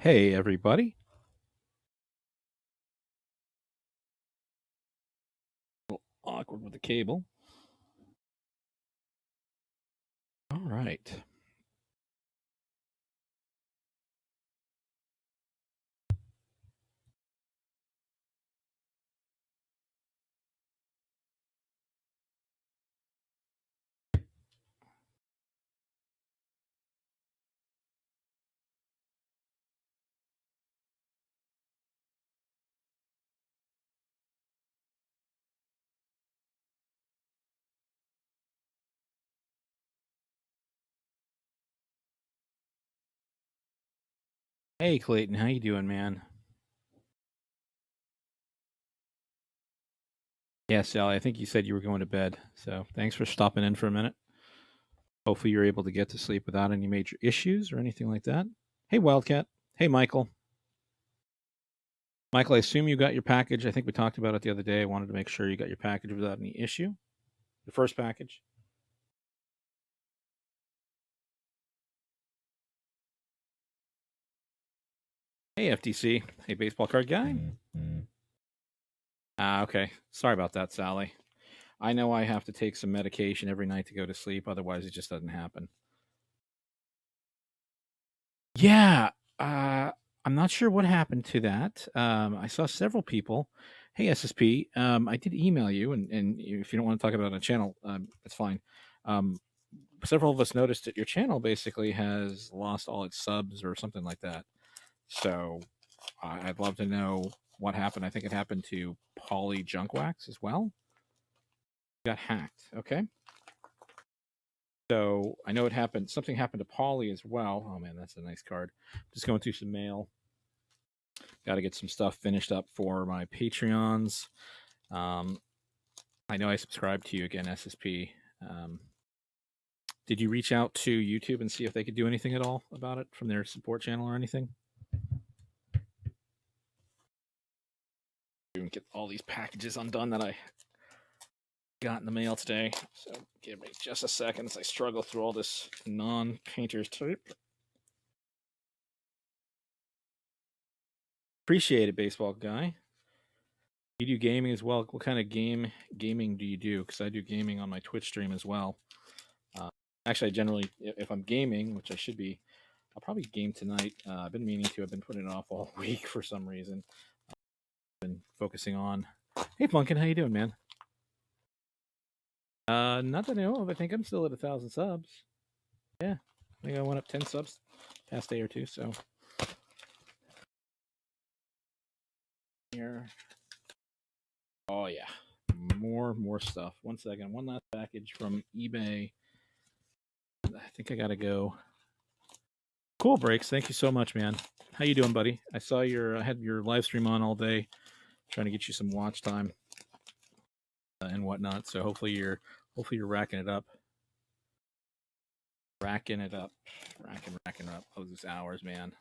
Hey, everybody. Awkward with the cable. All right. Hey, Clayton. How you doing, man? Yeah, Sally, I think you said you were going to bed. So thanks for stopping in for a minute. Hopefully you're able to get to sleep without any major issues or anything like that. Hey, Wildcat. Hey, Michael. Michael, I assume you got your package. I think we talked about it the other day. I wanted to make sure you got your package without any issue. The first package. Hey, FTC. Hey, baseball card guy. Okay. Sorry about that, Sally. I know I have to take some medication every night to go to sleep. Otherwise, it just doesn't happen. Yeah, uh, I'm not sure what happened to that. I saw several people. Hey, SSP, I did email you, and if you don't want to talk about it on a channel, that's fine. Um, Several of us noticed that your channel basically has lost all its subs or something like that. So I'd love to know what happened. I think it happened to Polly Junkwax as well. Got hacked. Okay. So I know it happened. Something happened to Polly as well. Oh man, that's a nice card. Just going through some mail. Got to get some stuff finished up for my Patreons. Um, I know I subscribed to you again, SSP. Um, did you reach out to YouTube and see if they could do anything at all about it from their support channel or anything? Get all these packages undone that I got in the mail today. So give me just a second as I struggle through all this non-painter's tape. Appreciate it, baseball guy. You do gaming as well. What kind of gaming do you do? Because I do gaming on my Twitch stream as well. Uh, Actually, I generally, if I'm gaming, which I should be, I'll probably game tonight. I've been meaning to. I've been putting it off all week for some reason. Been focusing on. Hey, Funkin, how you doing, man? Not that I know of. I think I'm still at 1,000 subs. Yeah, I think I went up 10 subs past day or two. So here, oh yeah, more stuff. One second, one last package from eBay. I think I gotta go. Cool breaks. Thank you so much, man. How you doing, buddy? I had your live stream on all day, trying to get you some watch time and whatnot. So hopefully you're racking it up, racking it up, racking it up. Oh, those hours, man.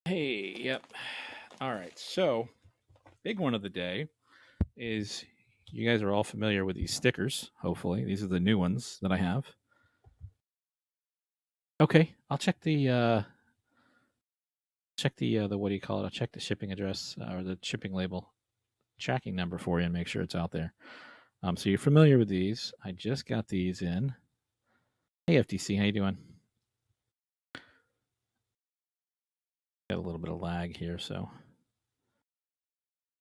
Hey, yep. All right. So big one of the day is you guys are all familiar with these stickers. Hopefully, these are the new ones that I have. Okay, I'll check the what do you call it? I'll check the shipping address or the shipping label tracking number for you and make sure it's out there. So you're familiar with these. I just got these in. Hey FTC, how you doing? Got a little bit of lag here, so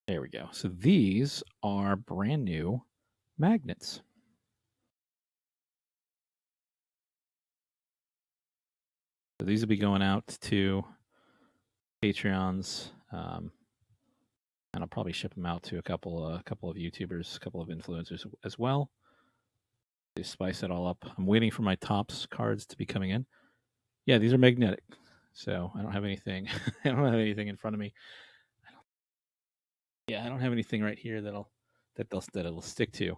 there we go. So these are brand new magnets. So these will be going out to Patreons, and I'll probably ship them out to a couple of YouTubers, a couple of influencers as well. To spice it all up. I'm waiting for my Topps cards to be coming in. Yeah, these are magnetic, so I don't have anything. I don't have anything in front of me. Yeah, I don't have anything right here that it'll stick to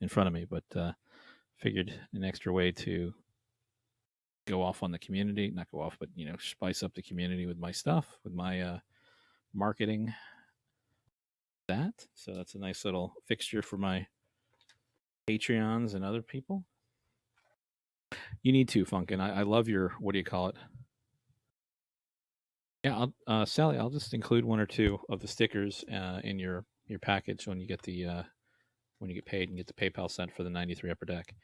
in front of me. But figured an extra way to go off on the community, not go off, but spice up the community with my stuff, with my marketing. So that's a nice little fixture for my Patreons and other people. You need to, Funkin. I love your, what do you call it? Yeah, Sally, I'll just include one or two of the stickers in your package when you get the when you get paid and get the PayPal sent for the 93 Upper Deck.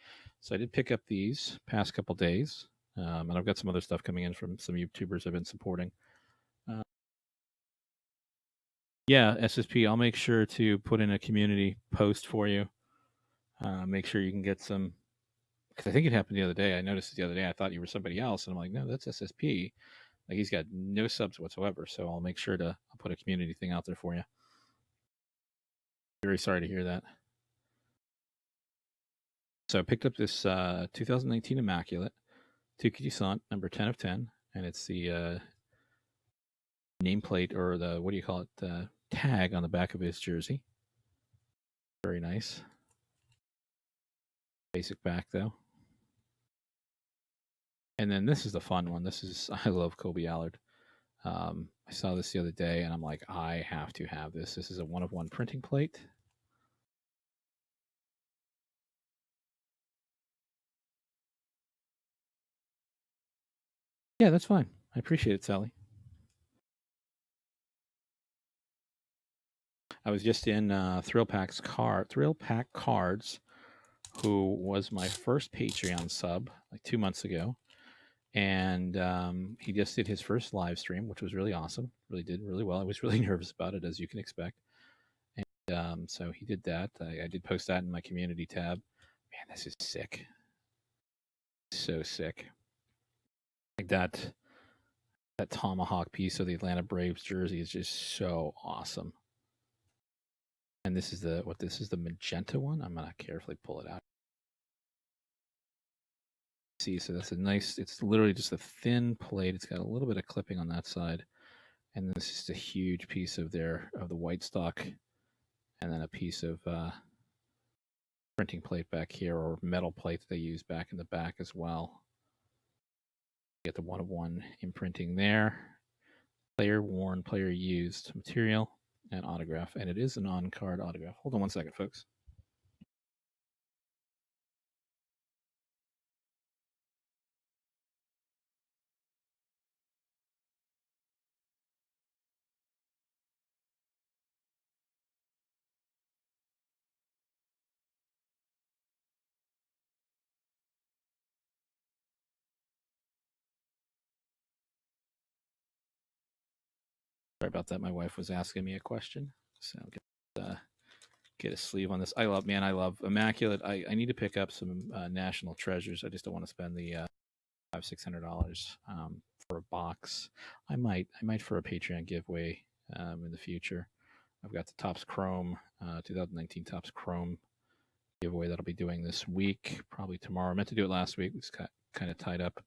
So I did pick up these past couple days, and I've got some other stuff coming in from some YouTubers I've been supporting. Uh, yeah, SSP, I'll make sure to put in a community post for you. Make sure you can get some, because I think it happened the other day. I noticed it the other day. I thought you were somebody else, and I'm like, no, that's SSP. Like he's got no subs whatsoever. So I'll make sure to I'll put a community thing out there for you. Very sorry to hear that. So I picked up this 2019 Immaculate Tukiji-san, number 10 of 10, and it's the nameplate, or the, what do you call it, tag on the back of his jersey. Very nice. Basic back, though. And then this is the fun one. This is, I love Kobe Allard. I saw this the other day, and I'm like, I have to have this. This is a one-of-one printing plate. Yeah, that's fine. I appreciate it, Sally. I was just in Thrill Pack Cards, who was my first Patreon sub like 2 months ago, and he just did his first live stream, which was really awesome. Really did really well. I was really nervous about it, as you can expect, and so he did that. I did post that in my community tab. Man, this is sick. So sick. Like that tomahawk piece of the Atlanta Braves jersey is just so awesome. And this is the magenta one. I'm gonna carefully pull it out. See, so that's a nice, it's literally just a thin plate. It's got a little bit of clipping on that side, and this is a huge piece of the white stock, and then a piece of printing plate back here, or metal plate that they use back in the back as well. Get the one-of-one imprinting there. Player worn, player used material, and autograph, and it is an on-card autograph. Hold on one second, folks. Sorry about that. My wife was asking me a question, so get a sleeve on this. I love Immaculate. I need to pick up some National Treasures. I just don't want to spend the $500-600 for a box. I might for a Patreon giveaway in the future. I've got the Topps Chrome 2019 Topps Chrome giveaway that I'll be doing this week, probably tomorrow. I meant to do it last week. It's got kind of tied up.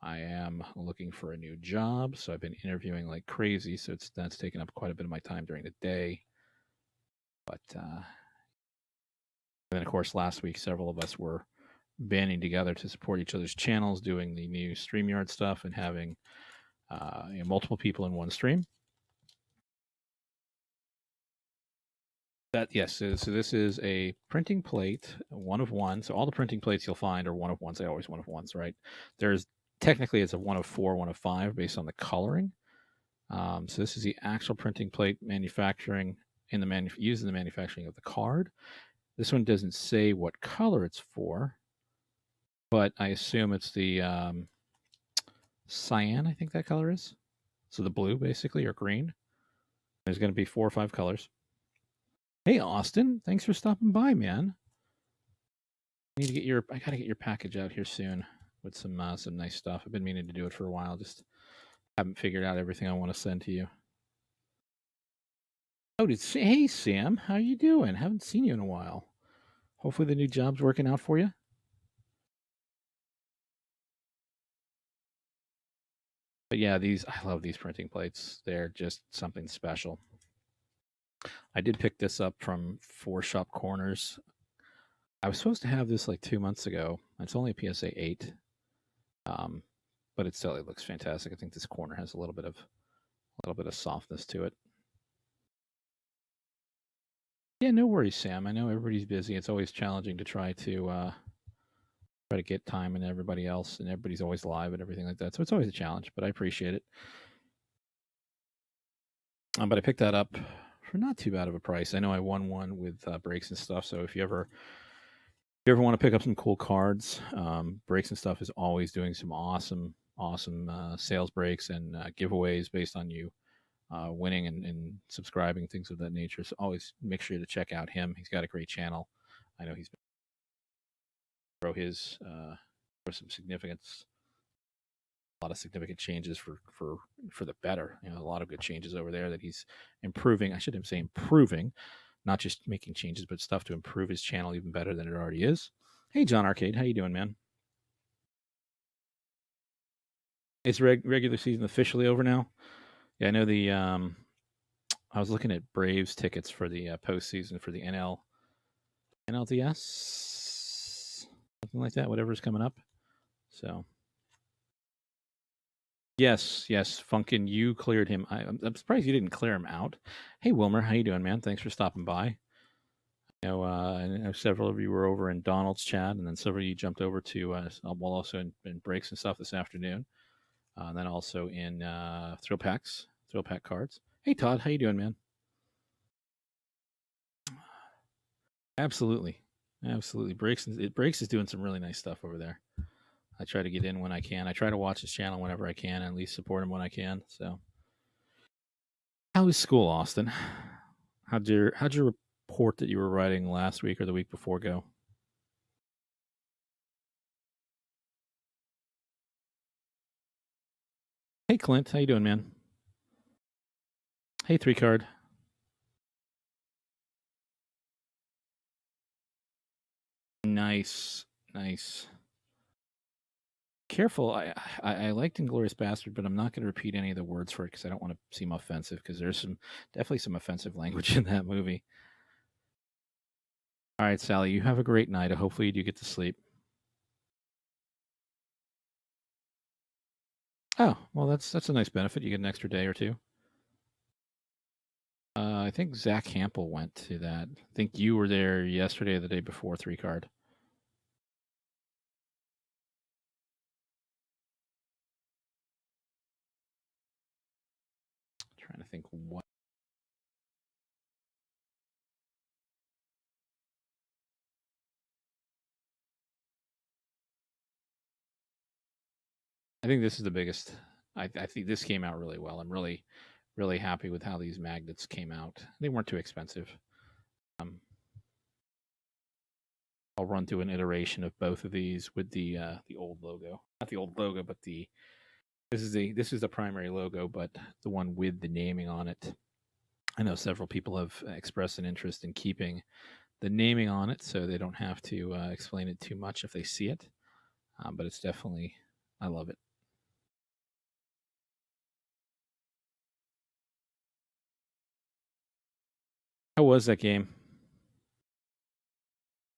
I am looking for a new job, so I've been interviewing like crazy. So that's taken up quite a bit of my time during the day. But and then, of course, last week several of us were banding together to support each other's channels, doing the new StreamYard stuff, and having multiple people in one stream. That yes, so this is a printing plate, one of one. So all the printing plates you'll find are one of ones. They always one of ones, right? There's technically it's a one of four, one of five based on the coloring. So this is the actual printing plate manufacturing in the used in the manufacturing of the card. This one doesn't say what color it's for, but I assume it's the cyan. I think that color is. So the blue, basically, or green. There's going to be 4 or 5 colors. Hey, Austin, thanks for stopping by, man. I gotta get your package out here soon with some nice stuff. I've been meaning to do it for a while. Just haven't figured out everything I want to send to you. Oh, hey Sam, how you doing? Haven't seen you in a while. Hopefully the new job's working out for you. But yeah, I love these printing plates. They're just something special. I did pick this up from 4 Shop Corners. I was supposed to have this like 2 months ago. It's only a PSA 8, but it looks fantastic. I think this corner has a little bit of softness to it. Yeah, no worries, Sam. I know everybody's busy. It's always challenging to try to try to get time and everybody else, and everybody's always live and everything like that. So it's always a challenge, but I appreciate it. But I picked that up for not too bad of a price. I know I won one with breaks and stuff. So if you ever want to pick up some cool cards, breaks and stuff is always doing some awesome sales breaks and giveaways based on you winning and subscribing, things of that nature. So always make sure to check out him. He's got a great channel. I know he's been grow his for some significance, a lot of significant changes for the better. You know, a lot of good changes over there that he's improving. I shouldn't say improving, not just making changes, but stuff to improve his channel even better than it already is. Hey, John Arcade, how you doing, man? Is regular season officially over now? Yeah, I know the. I was looking at Braves tickets for the postseason for the NLDS, something like that. Whatever's coming up. So yes, Funkin, you cleared him. I'm surprised you didn't clear him out. Hey, Wilmer, how you doing, man? Thanks for stopping by. I know several of you were over in Donald's chat, and then several of you jumped over to well, also in breaks and stuff this afternoon, and then also in thrill pack cards. Hey, Todd, how you doing, man? Absolutely, absolutely. Breaks is doing some really nice stuff over there. I try to get in when I can. I try to watch his channel whenever I can, and at least support him when I can. So, how was school, Austin? How'd your report that you were writing last week or the week before go? Hey, Clint, how you doing, man? Hey, three card. Nice, nice. Careful. I liked Inglorious Bastard, but I'm not going to repeat any of the words for it because I don't want to seem offensive. Because there's definitely some offensive language in that movie. All right, Sally, you have a great night. Hopefully, you do get to sleep. Oh, well, that's a nice benefit. You get an extra day or two. I think Zach Hampel went to that. I think you were there yesterday or the day before, three card. Trying to think what. I think this is the biggest. I think this came out really well. I'm really happy with how these magnets came out. They weren't too expensive. Um, I'll run through an iteration of both of these with the old logo, not the old logo, but this is the primary logo, but the one with the naming on it. I know several people have expressed an interest in keeping the naming on it, so they don't have to explain it too much if they see it. But it's definitely, I love it. How was that game?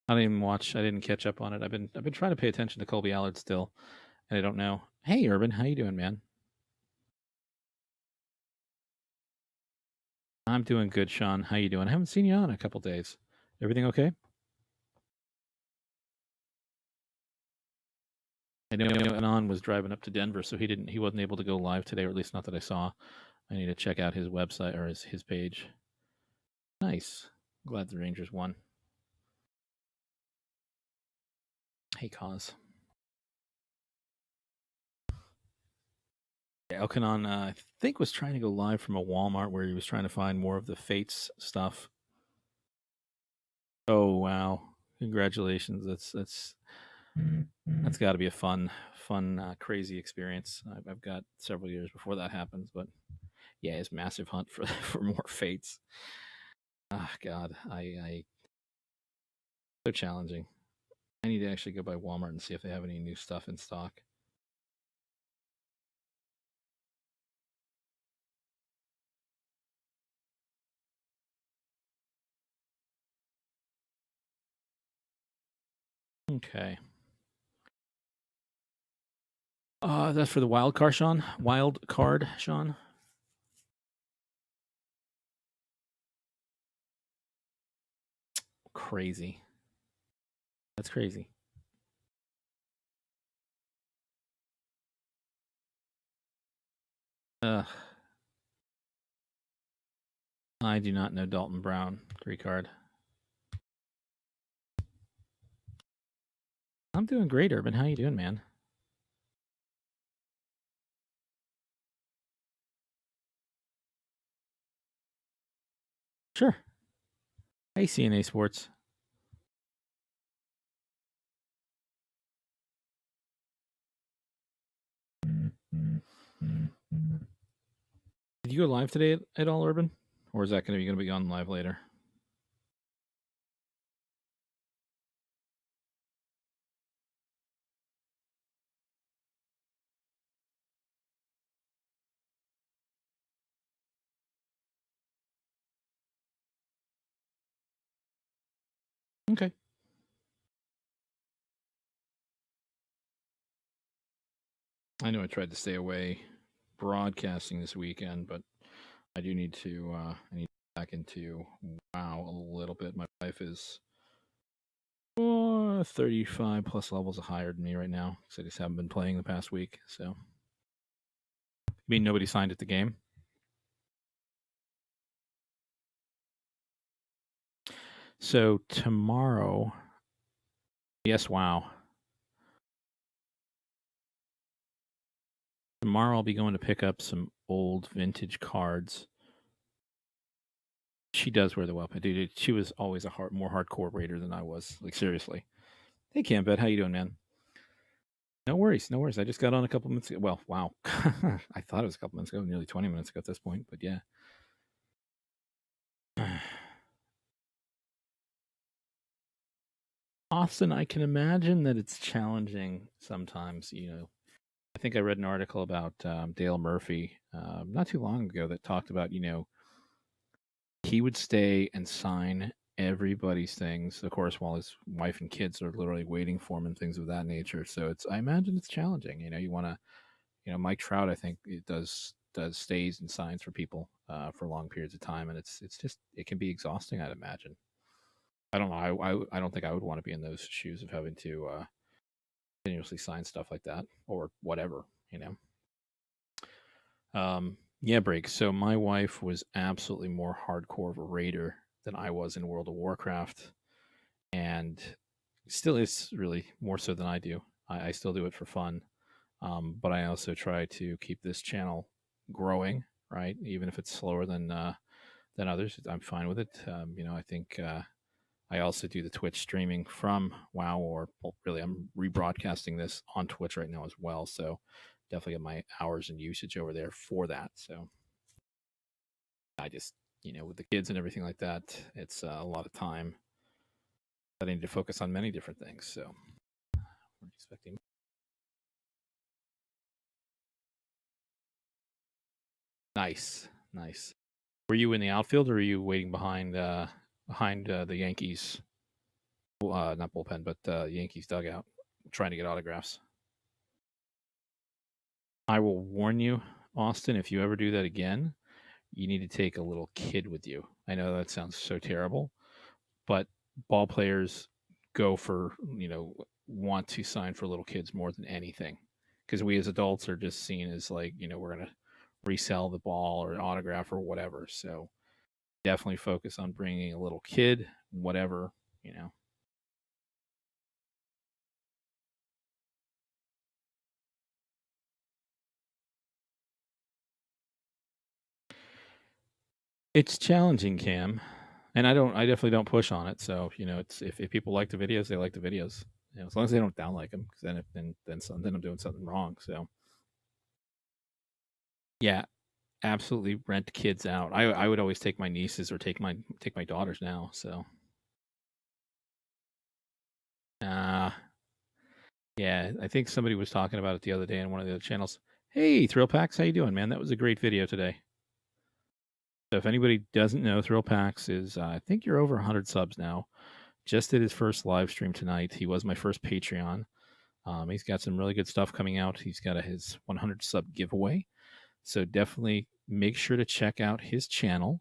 I didn't even watch. I didn't catch up on it. I've been trying to pay attention to Colby Allard still, and I don't know. Hey, Urban, how you doing, man? I'm doing good, Sean. How you doing? I haven't seen you on in a couple days. Everything okay? I know Anon was driving up to Denver, so he wasn't able to go live today, or at least not that I saw. I need to check out his website or his page. Nice. Glad the Rangers won. Hey, cause. Yeah, Elkanon, I think, was trying to go live from a Walmart where he was trying to find more of the Fates stuff. Oh wow! Congratulations. That's got to be a fun, crazy experience. I've got several years before that happens, but yeah, his massive hunt for for more Fates. Ah, God, I so challenging. I need to actually go by Walmart and see if they have any new stuff in stock. Okay. That's for the wild card, Sean. Wild card, Sean. Crazy. That's crazy. I do not know Dalton Brown. Greek card. I'm doing great, Urban. How you doing, man? Sure. Hey, CNA Sports. Did you go live today at all, Urban? Or is that going to be on live later? Okay. I know I tried to stay away broadcasting this weekend, but I do need to. I need to get back into WoW a little bit. My wife is 35 plus levels higher than me right now because I just haven't been playing the past week. So, I mean, nobody signed at the game. So tomorrow, yes, WoW. Tomorrow I'll be going to pick up some old vintage cards. She does wear the weapon, dude. She was always more hardcore raider than I was. Like seriously. Hey, Cambet, how you doing, man? No worries, no worries. I just got on a couple minutes ago. Well, wow. I thought it was a couple minutes ago, nearly 20 minutes ago at this point, but yeah. Austin, I can imagine that it's challenging sometimes. I think I read an article about Dale Murphy not too long ago that talked about, he would stay and sign everybody's things, of course, while his wife and kids are literally waiting for him and things of that nature. So I imagine it's challenging. You want to, Mike Trout, I think it does stays and signs for people for long periods of time, and it's just it can be exhausting. I'd imagine. I don't know. I don't think I would want to be in those shoes of having to continuously sign stuff like that or whatever. Yeah, break. So my wife was absolutely more hardcore of a raider than I was in World of Warcraft, and still is really more so than I do. I still do it for fun, but I also try to keep this channel growing. Right, even if it's slower than others, I'm fine with it. I think I also do the Twitch streaming from WoW, or well, really, I'm rebroadcasting this on Twitch right now as well. So definitely get my hours and usage over there for that. So I just, with the kids and everything like that, it's a lot of time that I need to focus on many different things. So we're expecting. Nice, nice. Were you in the outfield, or were you waiting behind the Yankees? Not bullpen, but Yankees dugout, trying to get autographs. I will warn you, Austin, if you ever do that again, you need to take a little kid with you. I know that sounds so terrible, but ball players go for, want to sign for little kids more than anything because we as adults are just seen as like, we're going to resell the ball or autograph or whatever. So definitely focus on bringing a little kid, whatever, you know. It's challenging, Cam, and I definitely don't push on it. So it's if people like the videos, they like the videos. As long as they don't down like them, because then I'm doing something wrong. So yeah, absolutely rent kids out. I would always take my nieces or take my daughters now. So uh yeah, I think somebody was talking about it the other day on one of the other channels. Hey, Thrill Packs, how you doing, man? That was a great video today. So if anybody doesn't know, Thrill Packs is I think you're over 100 subs now. Just did his first live stream tonight. He was my first Patreon. He's got some really good stuff coming out. He's got his 100 sub giveaway. So definitely make sure to check out his channel.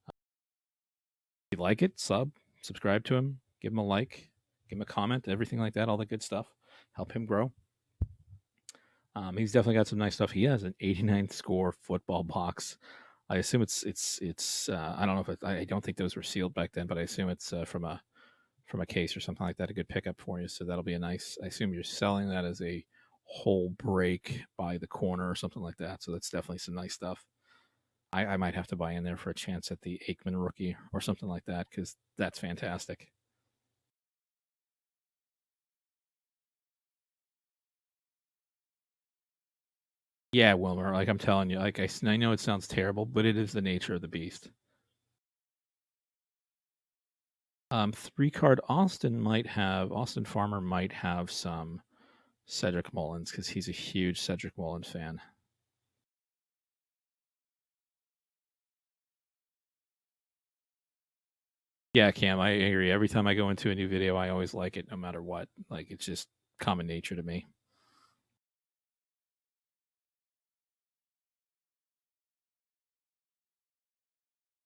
If you like it, subscribe to him, give him a like, give him a comment, everything like that, all the good stuff. Help him grow. He's definitely got some nice stuff. He has an 89 score football box. I assume it's. I don't know if I don't think those were sealed back then, but I assume it's from a case or something like that. A good pickup for you. So that'll be a nice. I assume you're selling that as a whole break by the corner or something like that. So that's definitely some nice stuff. I might have to buy in there for a chance at the Aikman rookie or something like that because that's fantastic. Yeah, Wilmer. Like I'm telling you, like I know it sounds terrible, but it is the nature of the beast. Three card Austin Farmer might have some Cedric Mullins because he's a huge Cedric Mullins fan. Yeah, Cam, I agree. Every time I go into a new video, I always like it, no matter what. Like it's just common nature to me.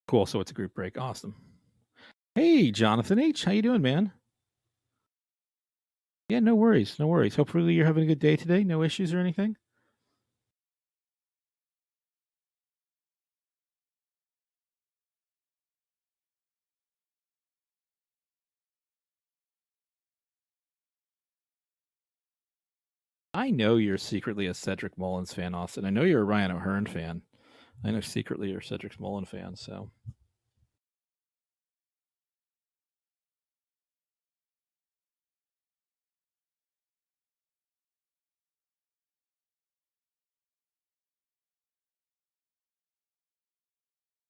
Cool. So it's a group break. Awesome. Hey, Jonathan H, how you doing, man? Yeah, no worries, no worries. Hopefully you're having a good day today. No issues or anything. I know you're secretly a Cedric Mullins fan, Austin. I know you're a Ryan O'Hearn fan. I know secretly you're a Cedric Mullins fan. So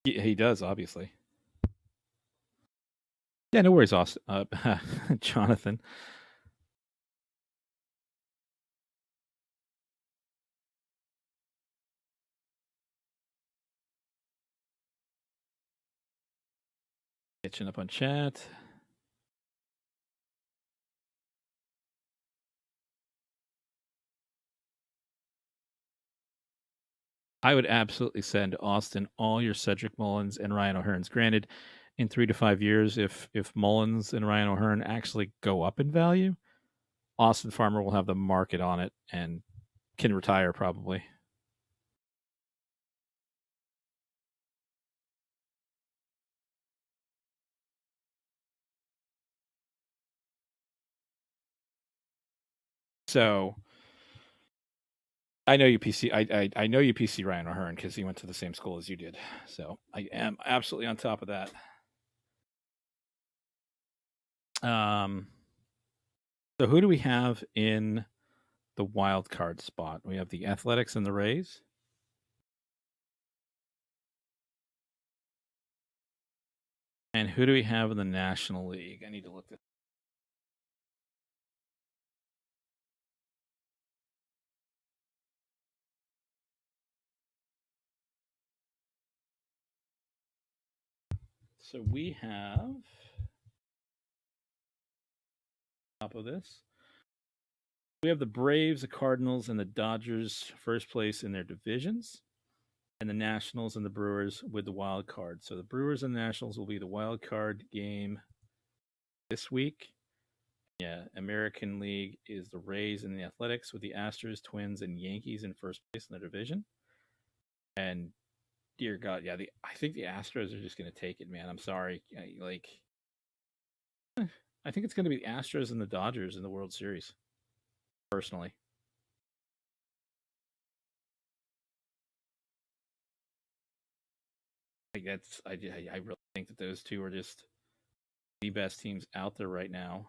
he does, obviously. Yeah, no worries, Austin. Jonathan. Catching up on chat. I would absolutely send Austin all your Cedric Mullins and Ryan O'Hearns. Granted, in 3 to 5 years, if Mullins and Ryan O'Hearn actually go up in value, Austin Farmer will have the market on it and can retire probably. So I know you PC. I know you PC Ryan O'Hearn because he went to the same school as you did. So I am absolutely on top of that. Um, so who do we have in the wild card spot? We have the Athletics and the Rays. And who do we have in the National League? I need to look at. So we have top of this. We have the Braves, the Cardinals, and the Dodgers first place in their divisions, and the Nationals and the Brewers with the wild card. So the Brewers and Nationals will be the wild card game this week. Yeah, American League is the Rays and the Athletics with the Astros, Twins, and Yankees in first place in the division. And dear God, yeah, I think the Astros are just going to take it, man. I'm sorry, I think it's going to be the Astros and the Dodgers in the World Series. Personally, I really think that those two are just the best teams out there right now.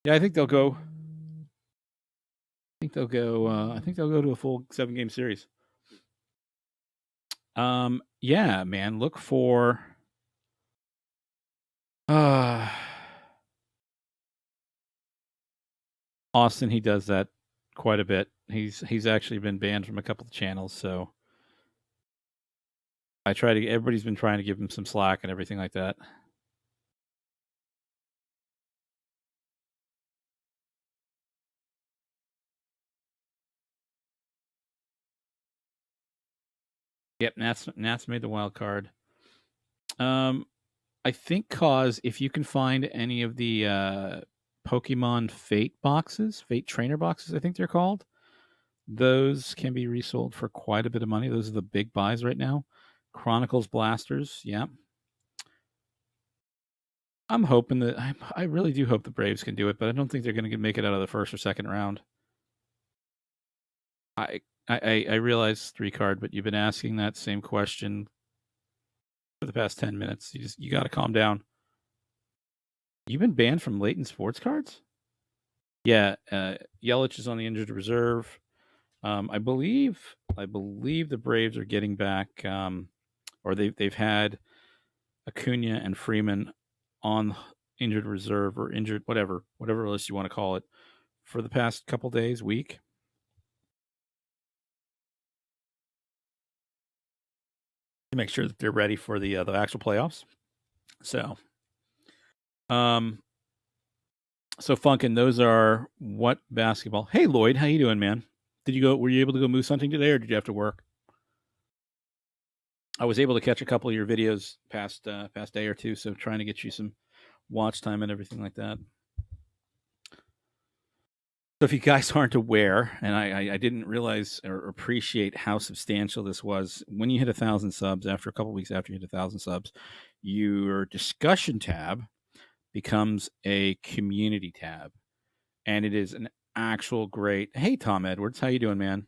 Yeah, I think they'll go. I think they'll go. I think they'll go to a full 7 game series. Yeah, man. Look for. Uh, Austin, he does that quite a bit. He's actually been banned from a couple of channels, so I try to. Everybody's been trying to give him some slack and everything like that. Yep, Nats made the wild card. Um, I think cause if you can find any of the Pokemon Fate boxes, Fate trainer boxes, I think they're called. Those can be resold for quite a bit of money. Those are the big buys right now. Chronicles blasters, yeah. I'm hoping that I really do hope the Braves can do it, but I don't think they're going to make it out of the first or second round. I realize 3 card, but you've been asking that same question for the past 10 minutes. You got to calm down. You've been banned from Leighton sports cards. Yeah, Yelich is on the injured reserve. I believe the Braves are getting back, or they've had Acuna and Freeman on injured reserve or injured whatever list you want to call it for the past couple days, week. To make sure that they're ready for the actual playoffs. So, um, so Funkin, those are what basketball. Hey Lloyd, how you doing, man? Did you go? Were you able to go moose hunting today, or did you have to work? I was able to catch a couple of your videos past day or two, so trying to get you some watch time and everything like that. So if you guys aren't aware, and I didn't realize or appreciate how substantial this was, when you hit 1,000 subs, after a couple weeks after you hit 1,000 subs, your discussion tab becomes a community tab, and it is an actual great. Hey Tom Edwards, how you doing, man?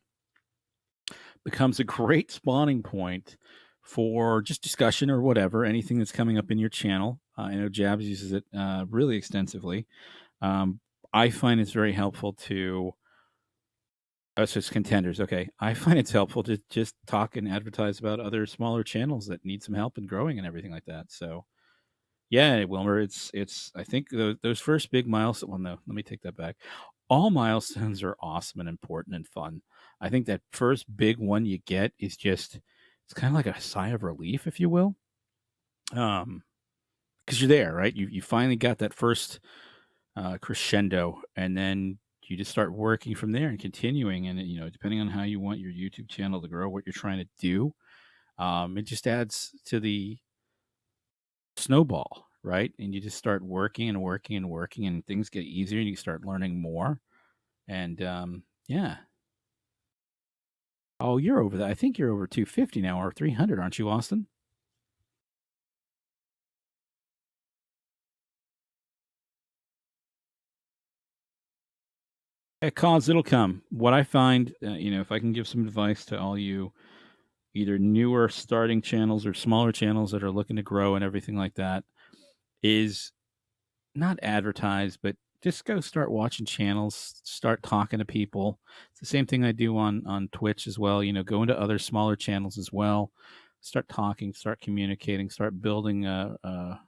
Becomes a great spawning point for just discussion or whatever, anything that's coming up in your channel. I know Jabs uses it really extensively. Um, I find it's very helpful to us as contenders. Okay, I find it's helpful to just talk and advertise about other smaller channels that need some help in growing and everything like that. So, yeah, Wilmer, it's. I think those first big milestones. Well, no, let me take that back. All milestones are awesome and important and fun. I think that first big one you get is just it's kind of like a sigh of relief, if you will, because you're there, right? You finally got that first crescendo, and then you just start working from there and continuing. And depending on how you want your YouTube channel to grow, what you're trying to do, it just adds to the snowball, right? And you just start working and working and working, and things get easier, and you start learning more. And yeah. Oh, you're over that. I think you're over 250 now or 300, aren't you, Austin? At cause it'll come. What I find, if I can give some advice to all you either newer starting channels or smaller channels that are looking to grow and everything like that, is not advertise, but just go start watching channels, start talking to people. It's the same thing I do on Twitch as well. Go into other smaller channels as well. Start talking, start communicating, start building a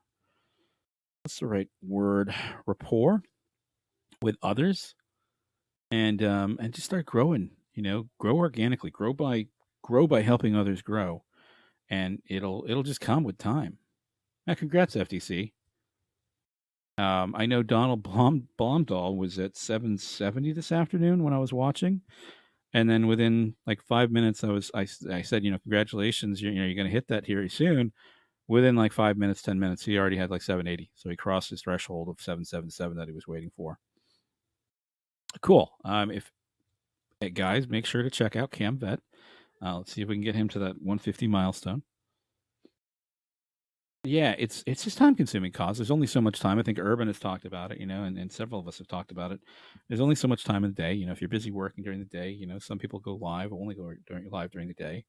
what's the right word? Rapport with others, and just start growing. Grow organically, grow by helping others grow, and it'll just come with time. Now, congrats, FTC. I know Donald Blomdahl was at 770 this afternoon when I was watching, and then within like 5 minutes, I said, congratulations, you're going to hit that here soon. Within like 5 minutes, 10 minutes, he already had like 780, so he crossed his threshold of 777 that he was waiting for. Cool. If hey, guys, make sure to check out Cam Vet. Let's see if we can get him to that 150 milestone. Yeah, it's just time consuming cause. There's only so much time. I think Urban has talked about it, and several of us have talked about it. There's only so much time in the day. If you're busy working during the day, some people go live, only go live during the day.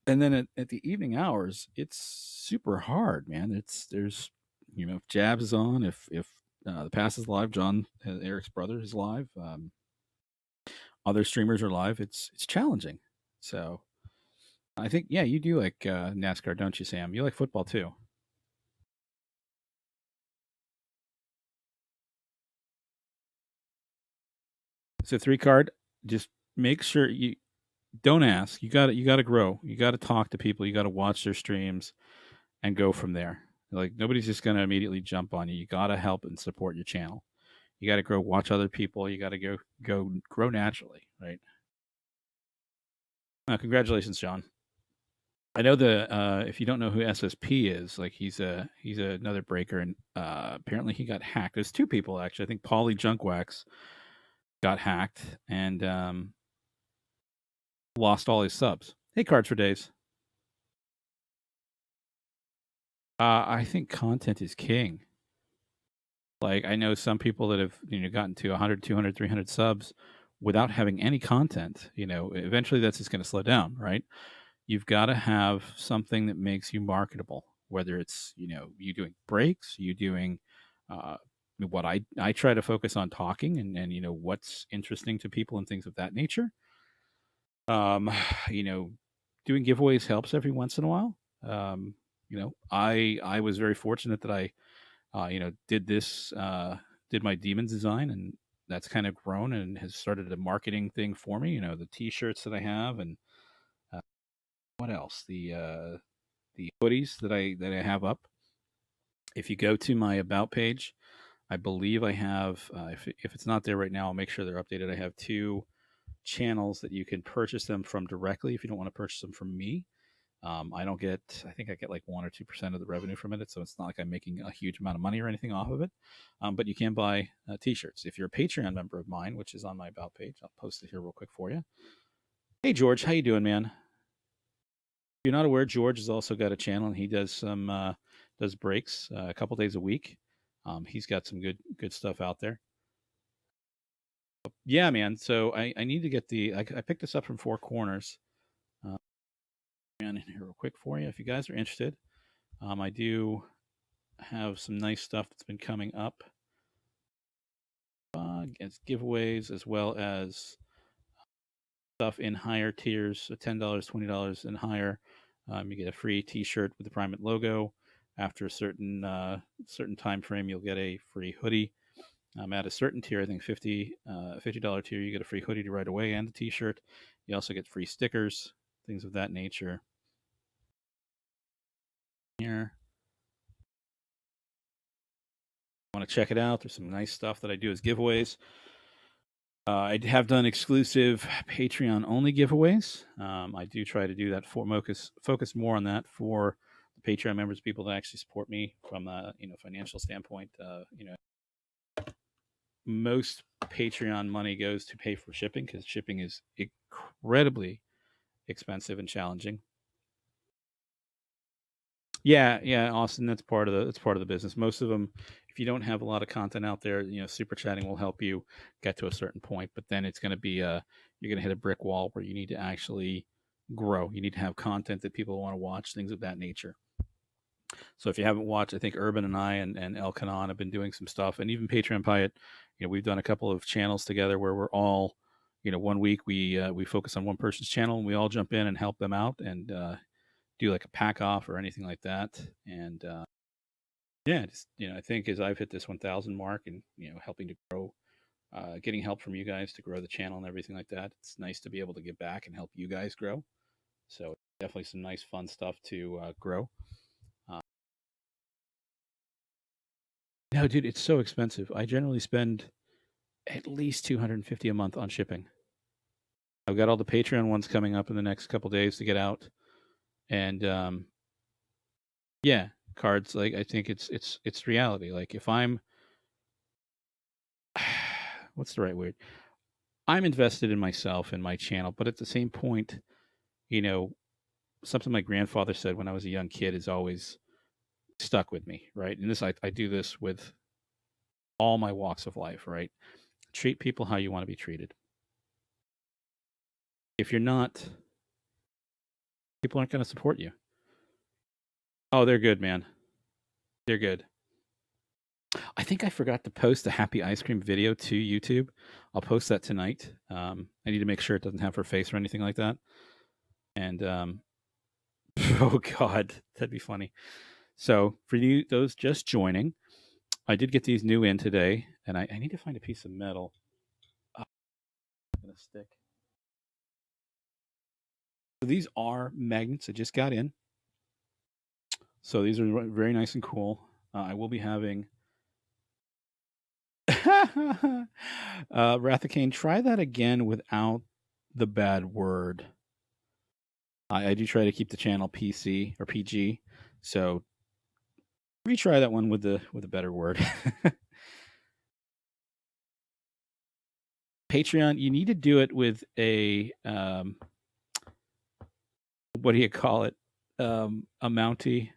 And then at the evening hours, it's super hard, man. There's if Jabs is on, if the pass is live, John Eric's brother is live, other streamers are live. It's challenging. So I think yeah, you do like NASCAR, don't you, Sam? You like football too. So 3 card, just make sure you don't ask. You got to grow. You got to talk to people. You got to watch their streams and go from there. Like nobody's just going to immediately jump on you. You got to help and support your channel. You got to grow, watch other people. You got to go grow naturally, right? Congratulations, John. I know if you don't know who SSP is, like he's another breaker, and apparently he got hacked. There's two people actually. I think Paulie Junkwax got hacked and lost all his subs. Hey, Cards for Days. I think content is king. Like I know some people that have gotten to 100, 200, 300 subs without having any content. Eventually that's just going to slow down, right? You've got to have something that makes you marketable. Whether it's you doing breaks, you doing uh, what I try to focus on talking and what's interesting to people and things of that nature. Um, you know, Doing giveaways helps every once in a while. I was very fortunate that I did my demons design, and that's kind of grown and has started a marketing thing for me. The T-shirts that I have, and uh, what else? The hoodies that I have up. If you go to my about page, I believe I have. If it's not there right now, I'll make sure they're updated. I have two channels that you can purchase them from directly if you don't want to purchase them from me. I don't get, I think I get like 1 or 2% of the revenue from it. So it's not like I'm making a huge amount of money or anything off of it. But you can buy t-shirts. If you're a Patreon member of mine, which is on my about page, I'll post it here real quick for you. Hey, George, how you doing, man? If you're not aware, George has also got a channel and he does does breaks a couple days a week. He's got some good stuff out there. Yeah, man. So I need to get I picked this up from Four Corners. And here real quick for you if you guys are interested. I do have some nice stuff that's been coming up as giveaways as well as stuff in higher tiers, so $10, $20 and higher. You get a free T-shirt with the Primate logo. After a certain time frame, you'll get a free hoodie. At a certain tier, I think $50 tier, you get a free hoodie right away and a T-shirt. You also get free stickers, things of that nature. Here, want to check it out? There's some nice stuff that I do as giveaways. I have done exclusive Patreon only giveaways. I do try to do that for focus more on that for the Patreon members, people that actually support me from a financial standpoint. Most Patreon money goes to pay for shipping because shipping is incredibly expensive and challenging. Yeah, Austin. That's part of the business. Most of them, if you don't have a lot of content out there, super chatting will help you get to a certain point. But then it's going to be you're going to hit a brick wall where you need to actually grow. You need to have content that people want to watch, things of that nature. So if you haven't watched, I think Urban and I and El Kanan have been doing some stuff, and even Patreon Pyatt, we've done a couple of channels together where we're all, one week we focus on one person's channel and we all jump in and help them out and do like a pack off or anything like that. And yeah, just I think as I've hit this 1,000 mark and helping to grow, getting help from you guys to grow the channel and everything like that, it's nice to be able to give back and help you guys grow. So definitely some nice fun stuff to grow. No, dude, it's so expensive. I generally spend at least 250 a month on shipping. I've got all the Patreon ones coming up in the next couple days to get out, and yeah, cards. Like I think it's reality. Like if I'm, what's the right word? I'm invested in myself and my channel, but at the same point, you know, something my grandfather said when I was a young kid is always stuck with me, right? And I do this with all my walks of life, right? Treat people how you want to be treated. If you're not, people aren't going to support you. Oh, they're good, man. They're good. I think I forgot to post a happy ice cream video to YouTube. I'll post that tonight. I need to make sure it doesn't have her face or anything like that. And oh god, that'd be funny. So for you, those just joining, I did get these new in today, and I need to find a piece of metal. Oh, I'm gonna stick. So these are magnets. I just got in. So these are very nice and cool. I will be having. Rathacane, try that again without the bad word. I do try to keep the channel PC or PG. So retry that one with a better word. Patreon, you need to do it with what do you call it? A Mountie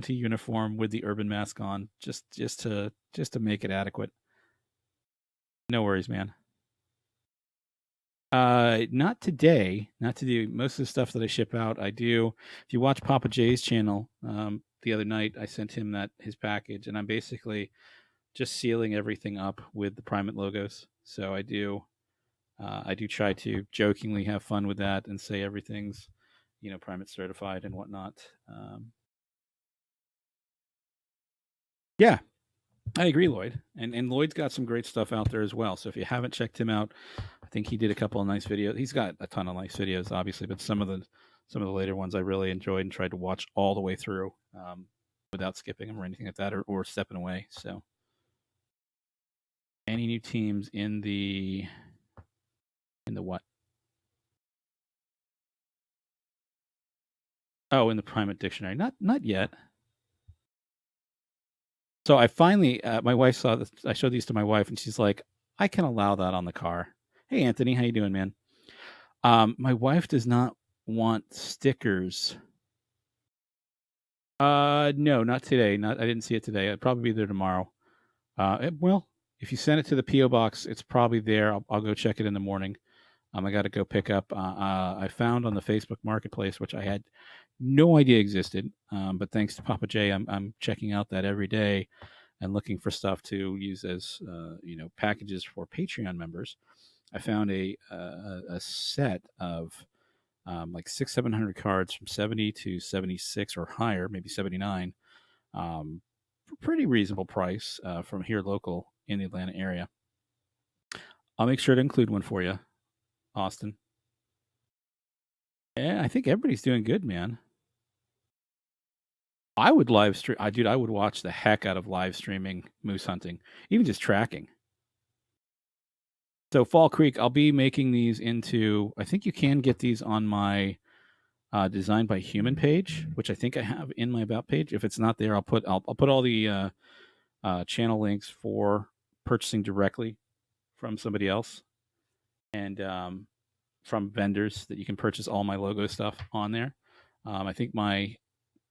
uniform with the urban mask on, just to make it adequate. No worries, man. Not today. Not to do most of the stuff that I ship out. I do. If you watch Papa J's channel, the other night I sent him that his package, and I'm basically just sealing everything up with the Primate logos. So I do try to jokingly have fun with that and say everything's, Primate certified and whatnot. Yeah, I agree, Lloyd. And Lloyd's got some great stuff out there as well. So if you haven't checked him out, I think he did a couple of nice videos. He's got a ton of nice videos, obviously, but some of the later ones I really enjoyed and tried to watch all the way through, without skipping them or anything like that, or stepping away. So, any new teams in the what? Oh, in the Primate Dictionary. Not yet. So I finally, my wife saw this. I showed these to my wife, and she's like, "I can allow that on the car." Hey, Anthony, how you doing, man? My wife does not want stickers. No, not today. Not I didn't see it today. It'll probably be there tomorrow. Well, if you send it to the PO box, it's probably there. I'll go check it in the morning. I got to go pick up. I found on the Facebook Marketplace, which I had no idea existed, but thanks to Papa J, I'm checking out that every day and looking for stuff to use as packages for Patreon members. I found a set of like 700 cards from 70 to 76 or higher, maybe 79, for pretty reasonable price from here local in the Atlanta area. I'll make sure to include one for you, Austin. Yeah, I think everybody's doing good, man. I would live stream. Dude, I would watch the heck out of live streaming moose hunting, even just tracking. So Fall Creek, I'll be making these into. I think you can get these on my Designed by Human page, which I think I have in my about page. If it's not there, I'll put all the channel links for purchasing directly from somebody else and from vendors that you can purchase all my logo stuff on there. I think my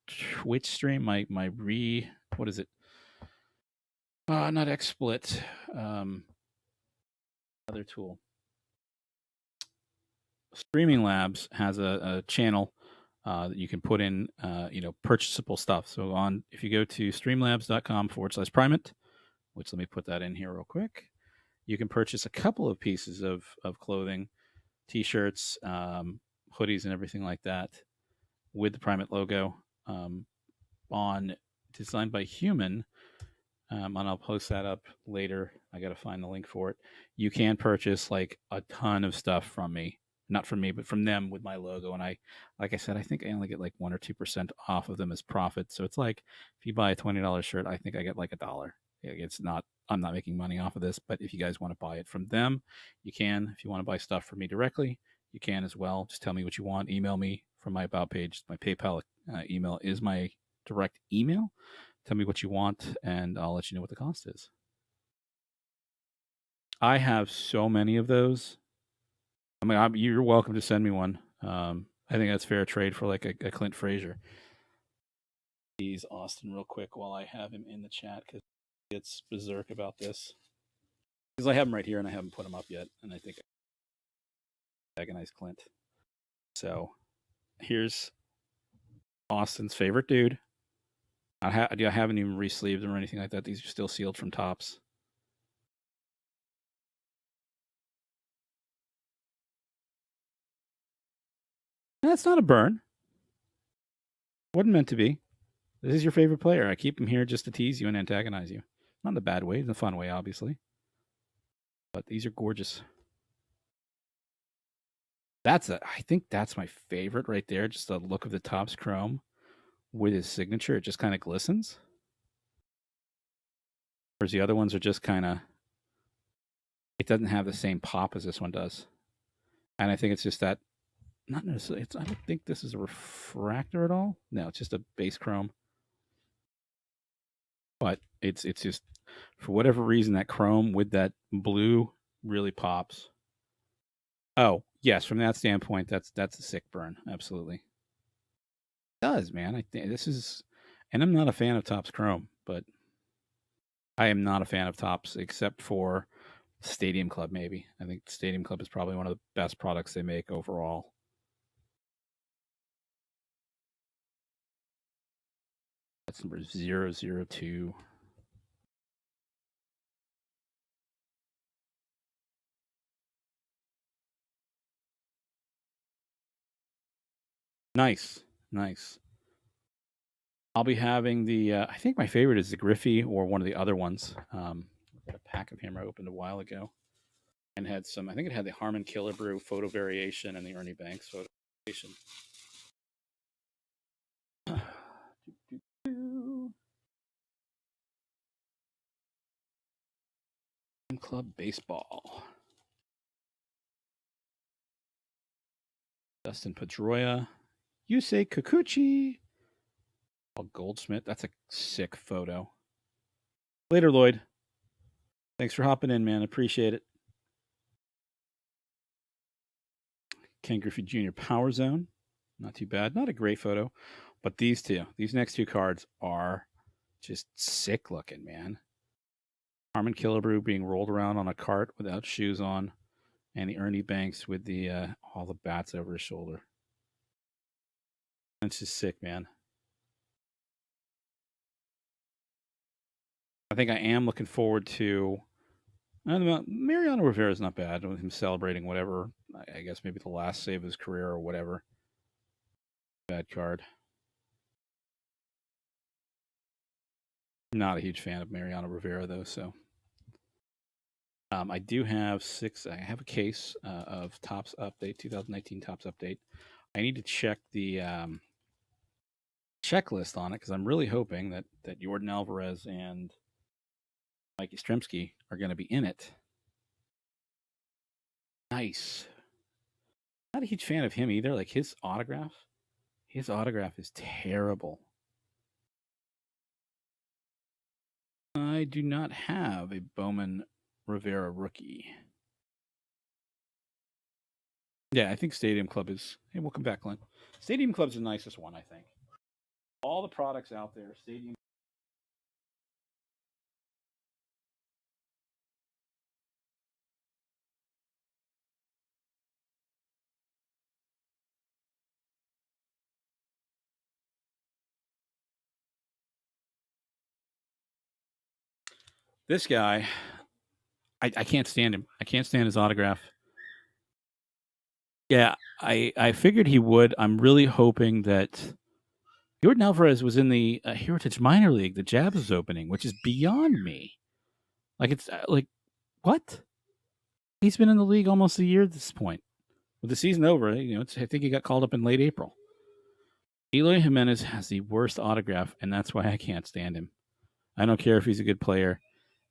Twitch stream, my what is it? Not XSplit. Other tool. Streaming Labs has a channel that you can put in, purchasable stuff. So if you go to streamlabs.com/primate, which let me put that in here real quick, you can purchase a couple of pieces of clothing, t-shirts, hoodies, and everything like that with the Primate logo on Designed by Human. And I'll post that up later. I got to find the link for it. You can purchase like a ton of stuff from me, not from me, but from them with my logo. And like I said, I think I only get like 1 or 2% off of them as profit. So it's like if you buy a $20 shirt, I think I get like $1. It's not, I'm not making money off of this, but if you guys want to buy it from them, you can. If you want to buy stuff from me directly, you can as well. Just tell me what you want. Email me from my about page. My PayPal email is my direct email. Tell me what you want, and I'll let you know what the cost is. I have so many of those. I mean, you're welcome to send me one. I think that's fair trade for like a Clint Frazier. He's Austin real quick while I have him in the chat because he gets berserk about this. Because I have him right here and I haven't put him up yet, and I think I agonize Clint. So here's Austin's favorite dude. I haven't even re-sleeved them or anything like that. These are still sealed from tops. That's not a burn. Wasn't meant to be. This is your favorite player. I keep him here just to tease you and antagonize you. Not in a bad way, in a fun way, obviously. But these are gorgeous. I think that's my favorite right there. Just the look of the Topps chrome with his signature. It just kind of glistens. Whereas the other ones are just kind of, it doesn't have the same pop as this one does. And I think it's just that not necessarily. I don't think this is a refractor at all. No, it's just a base chrome. But it's just for whatever reason that chrome with that blue really pops. Oh yes, from that standpoint, that's a sick burn. Absolutely, it does, man. I think this is, and I'm not a fan of Topps Chrome, but I am not a fan of Topps except for Stadium Club. Maybe I think Stadium Club is probably one of the best products they make overall. That's number 002. Nice, nice. I'll be having the. I think my favorite is the Griffey or one of the other ones. Got a pack of him I opened a while ago, and had some. I think it had the Harmon Killebrew photo variation and the Ernie Banks photo variation. Club baseball. Dustin Pedroia. Yusei Kikuchi. Paul Goldsmith. That's a sick photo. Later, Lloyd. Thanks for hopping in, man. Appreciate it. Ken Griffey Jr. Power Zone. Not too bad. Not a great photo. But these next two cards are just sick looking, man. Harmon Killebrew being rolled around on a cart without shoes on, and the Ernie Banks with the all the bats over his shoulder. That's just sick, man. I think I am looking forward to. I don't know, Mariano Rivera is not bad with him celebrating whatever. I guess maybe the last save of his career or whatever. Bad card. Not a huge fan of Mariano Rivera though, so I do have six. I have a case of Topps Update 2019 Topps Update. I need to check the checklist on it because I'm really hoping that Jordan Alvarez and Mike Yastrzemski are going to be in it. Nice. Not a huge fan of him either. Like his autograph is terrible. I do not have a Bowman Rivera rookie. Yeah, I think Stadium Club is. Hey, welcome back, Glenn. Stadium Club's the nicest one, I think. All the products out there, Stadium. This guy, I can't stand him. I can't stand his autograph. Yeah, I figured he would. I'm really hoping that Jordan Alvarez was in the Heritage Minor League. The Jabs is opening, which is beyond me. Like it's like what? He's been in the league almost a year at this point. With the season over, I think he got called up in late April. Eloy Jimenez has the worst autograph, and that's why I can't stand him. I don't care if he's a good player.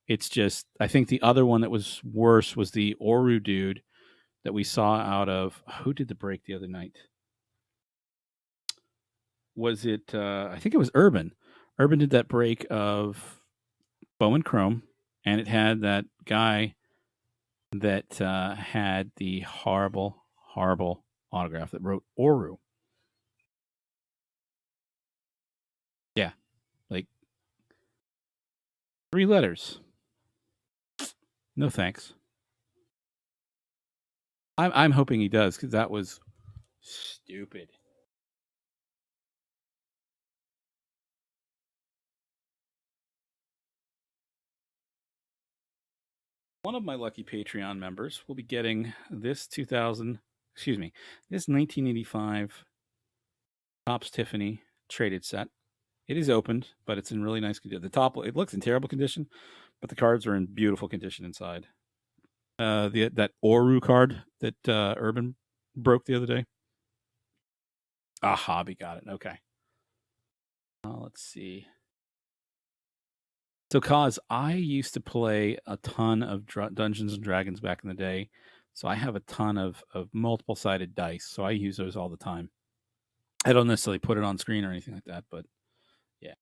It's just I think the other one that was worse was the Oru dude that we saw out of who did the break the other night? Was it? I think it was Urban. Urban did that break of Bowman Chrome, and it had that guy that had the horrible, horrible autograph that wrote Oru. Yeah, like 3 letters. No thanks. I'm hoping he does because that was stupid. One of my lucky Patreon members will be getting this 1985 Topps Tiffany traded set. It is opened, but it's in really nice condition. The top, it looks in terrible condition, but the cards are in beautiful condition inside. That Oru card that Urban broke the other day. Hobby got it. Okay. Let's see. So, cause I used to play a ton of Dungeons and Dragons back in the day. So I have a ton of multiple sided dice. So I use those all the time. I don't necessarily put it on screen or anything like that, but yeah.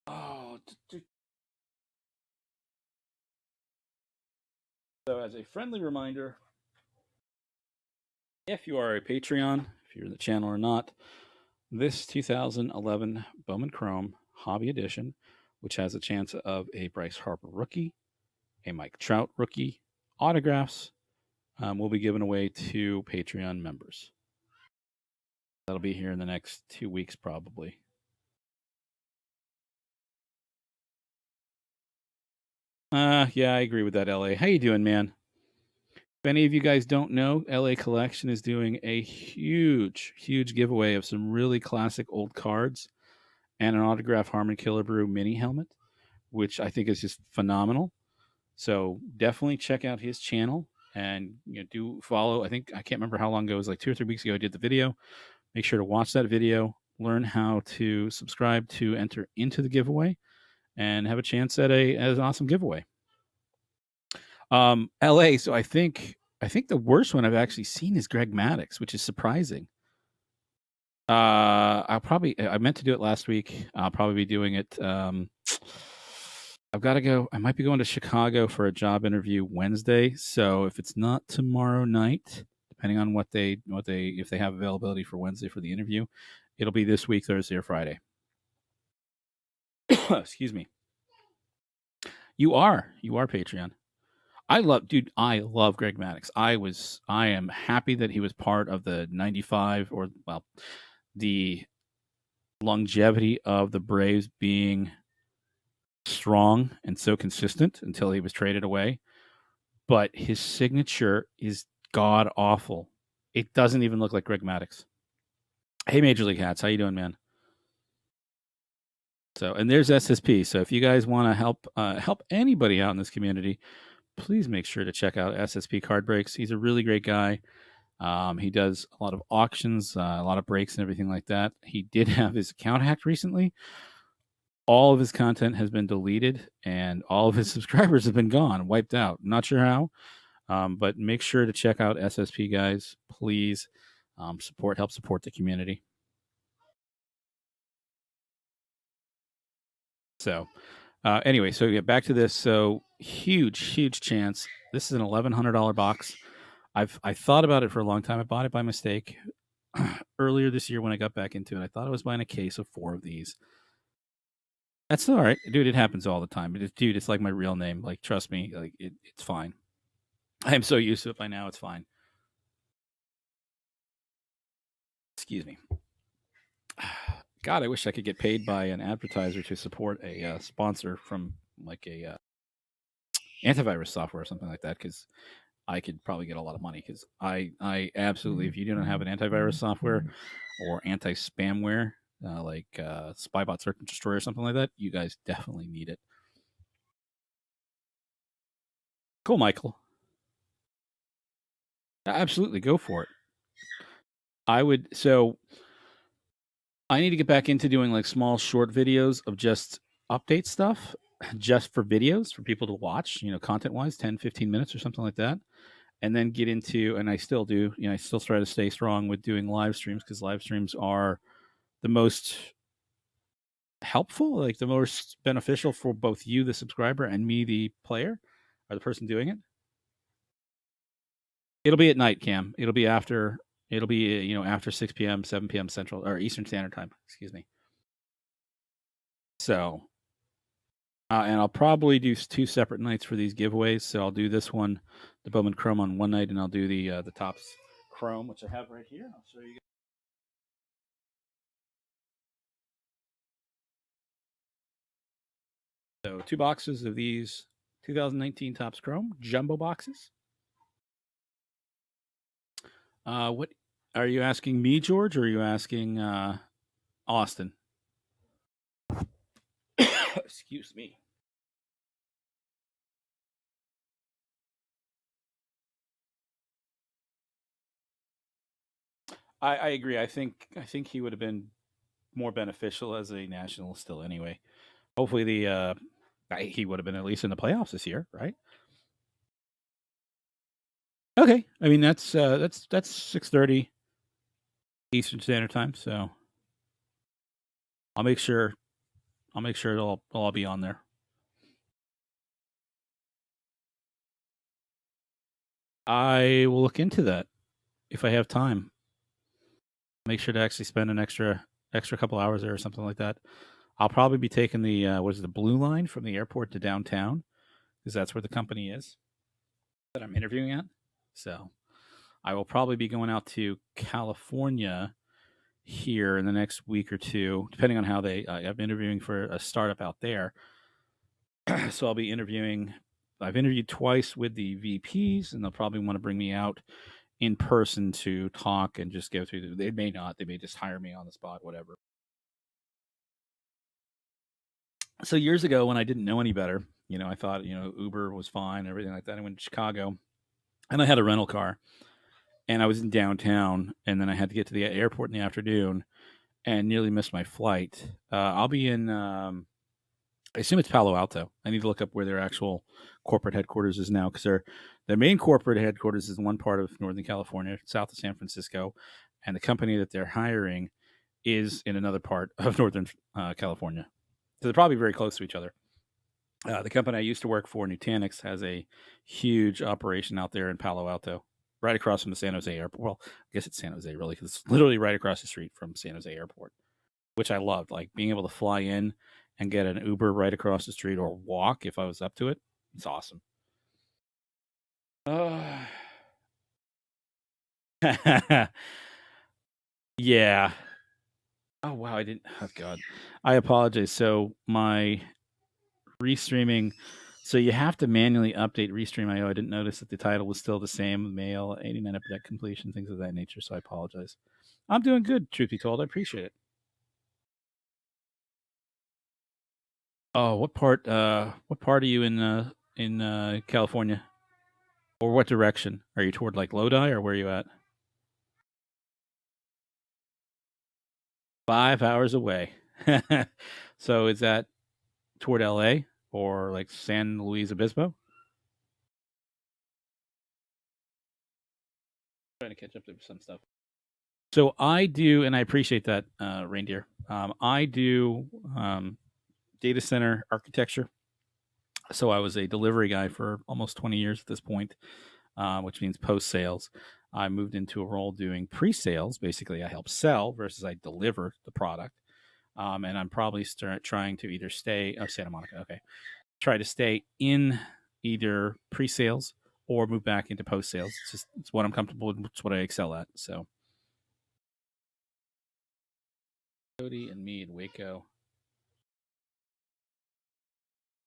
Oh, so as a friendly reminder, if you are a Patreon, if you're in the channel or not, this 2011 Bowman Chrome Hobby Edition, which has a chance of a Bryce Harper rookie, a Mike Trout rookie, autographs, will be given away to Patreon members. That'll be here in the next 2 weeks, probably. Yeah, I agree with that, LA. How you doing, man? If any of you guys don't know, LA Collection is doing a huge, huge giveaway of some really classic old cards and an autographed Harmon Killebrew mini helmet, which I think is just phenomenal. So definitely check out his channel and do follow. I think I can't remember how long ago. It was like 2 or 3 weeks ago. I did the video. Make sure to watch that video. Learn how to subscribe to enter into the giveaway and have a chance at an awesome giveaway. LA. So I think the worst one I've actually seen is Greg Maddox, which is surprising. I meant to do it last week. I'll probably be doing it. I've got to go. I might be going to Chicago for a job interview Wednesday. So if it's not tomorrow night, depending on what they if they have availability for Wednesday for the interview, it'll be this week, Thursday or Friday. Excuse me. You are Patreon. I love Greg Maddox. I am happy that he was part of the 95 or the longevity of the Braves being strong and so consistent until he was traded away. But his signature is god awful. It doesn't even look like Greg Maddox. Hey, Major League Hats, how you doing, man? So, and there's SSP. So, if you guys want to help anybody out in this community, please make sure to check out SSP Card Breaks. He's a really great guy. He does a lot of auctions, a lot of breaks, and everything like that. He did have his account hacked recently. All of his content has been deleted, and all of his subscribers have been gone, wiped out. Not sure how, but make sure to check out SSP, guys. Please help support the community. So, anyway, so yeah, back to this. So huge chance. This is an $1,100 box. I thought about it for a long time. I bought it by mistake earlier this year when I got back into it. I thought I was buying a case of 4 of these. That's all right, dude. It happens all the time. Dude, it's like my real name. Like, trust me, like it's fine. I am so used to it by now. It's fine. Excuse me. God, I wish I could get paid by an advertiser to support a sponsor from like a antivirus software or something like that, because I could probably get a lot of money. Because I absolutely, if you do not have an antivirus software or anti spamware like Spybot Search and Destroy or something like that, you guys definitely need it. Cool, Michael. Absolutely, go for it. I would. So I need to get back into doing like small short videos of just update stuff, just for videos for people to watch, content wise, 10, 15 minutes or something like that. And then get into, and I still do, I still try to stay strong with doing live streams, because live streams are the most helpful, like the most beneficial for both you, the subscriber, and me, the player, or the person doing it. It'll be at night, Cam. It'll be after. It'll be after 6 p.m., 7 p.m. Central or Eastern Standard Time. Excuse me. So, and I'll probably do 2 separate nights for these giveaways. So I'll do this one, the Bowman Chrome, on one night, and I'll do the Topps Chrome, which I have right here. I'll show you. So 2 boxes of these 2019 Topps Chrome jumbo boxes. What are you asking me, George, or are you asking Austin? Excuse me. I agree. I think he would have been more beneficial as a national still anyway. Hopefully he would have been at least in the playoffs this year, right? Okay. I mean that's 6:30 Eastern Standard Time, so I'll make sure it'll all be on there. I will look into that if I have time. Make sure to actually spend an extra couple hours there or something like that. I'll probably be taking the what is it, the blue line from the airport to downtown because that's where the company is that I'm interviewing at. So I will probably be going out to California here in the next week or two, depending on how they. I'm interviewing for a startup out there, so I'll be interviewing. I've interviewed twice with the VPs, and they'll probably want to bring me out in person to talk and just go through. They may not. They may just hire me on the spot, whatever. So years ago, when I didn't know any better, I thought Uber was fine, everything like that. I went to Chicago, and I had a rental car, and I was in downtown, and then I had to get to the airport in the afternoon, and nearly missed my flight. I'll be in. I assume it's Palo Alto. I need to look up where their actual corporate headquarters is now because their main corporate headquarters is in one part of Northern California, south of San Francisco, and the company that they're hiring is in another part of Northern California. So they're probably very close to each other. The company I used to work for, Nutanix, has a huge operation out there in Palo Alto, right across from the San Jose airport. Well, I guess it's San Jose, really, because it's literally right across the street from San Jose airport, which I loved. Like being able to fly in and get an Uber right across the street or walk if I was up to it. It's awesome. Uh, yeah. Oh, wow. I didn't. Oh, God. I apologize. So my restreaming. So you have to manually update Restream IO. I didn't notice that the title was still the same, mail, 89 update completion, things of that nature. So I apologize. I'm doing good, truth be told. I appreciate it. Oh, what part? What part are you in California, or what direction are you toward? Like Lodi, or where are you at? 5 hours away. So is that toward LA or like San Luis Obispo? Trying to catch up to some stuff. So I do, and I appreciate that, reindeer. I do data center architecture. So I was a delivery guy for almost 20 years at this point, which means post sales. I moved into a role doing pre sales. Basically, I help sell versus I deliver the product. And I'm probably trying to either stay, Santa Monica, okay, try to stay in either pre sales or move back into post sales. It's what I'm comfortable with. It's what I excel at. So Cody and me in Waco.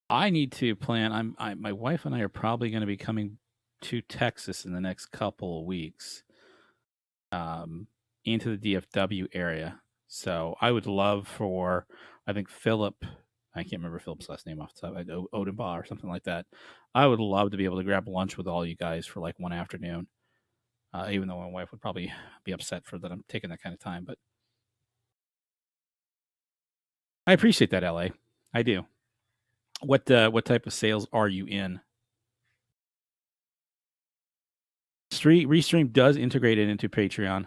I need to plan. My wife and I are probably going to be coming to Texas in the next couple of weeks, um, into the DFW area. So I would love for, I think Philip, I can't remember Philip's last name off the top, Odenbaugh or something like that. I would love to be able to grab lunch with all you guys for like one afternoon. Even though my wife would probably be upset for that I'm taking that kind of time, but I appreciate that, LA. I do. What type of sales are you in? Street Restream does integrate it into Patreon.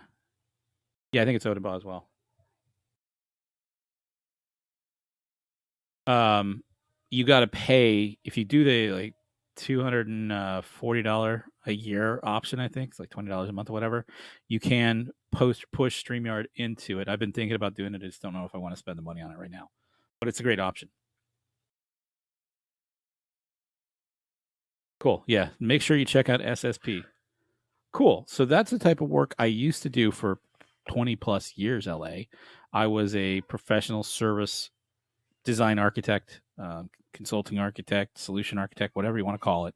Yeah, I think it's Odenbaugh as well. Um, you got to pay if you do the like $240 a year option. I think it's like $20 a month or whatever. You can push Streamyard into it. I've been thinking about doing it. I just don't know if I want to spend the money on it right now. But it's a great option. Cool. Yeah. Make sure you check out SSP. Cool. So that's the type of work I used to do for 20 plus years, LA. I was a professional service design architect, consulting architect, solution architect, whatever you want to call it.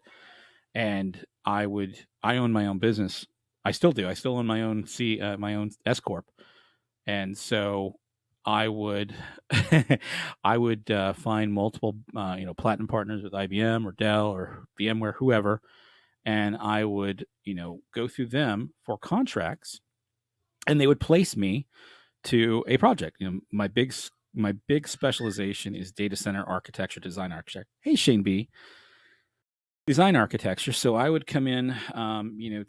And I own my own business. I still do. I still own my own S corp. And so I would, I would find multiple, platinum partners with IBM or Dell or VMware, whoever, and I would, go through them for contracts and they would place me to a project. My big specialization is data center architecture, design architect. Hey, Shane B, design architecture. So I would come in,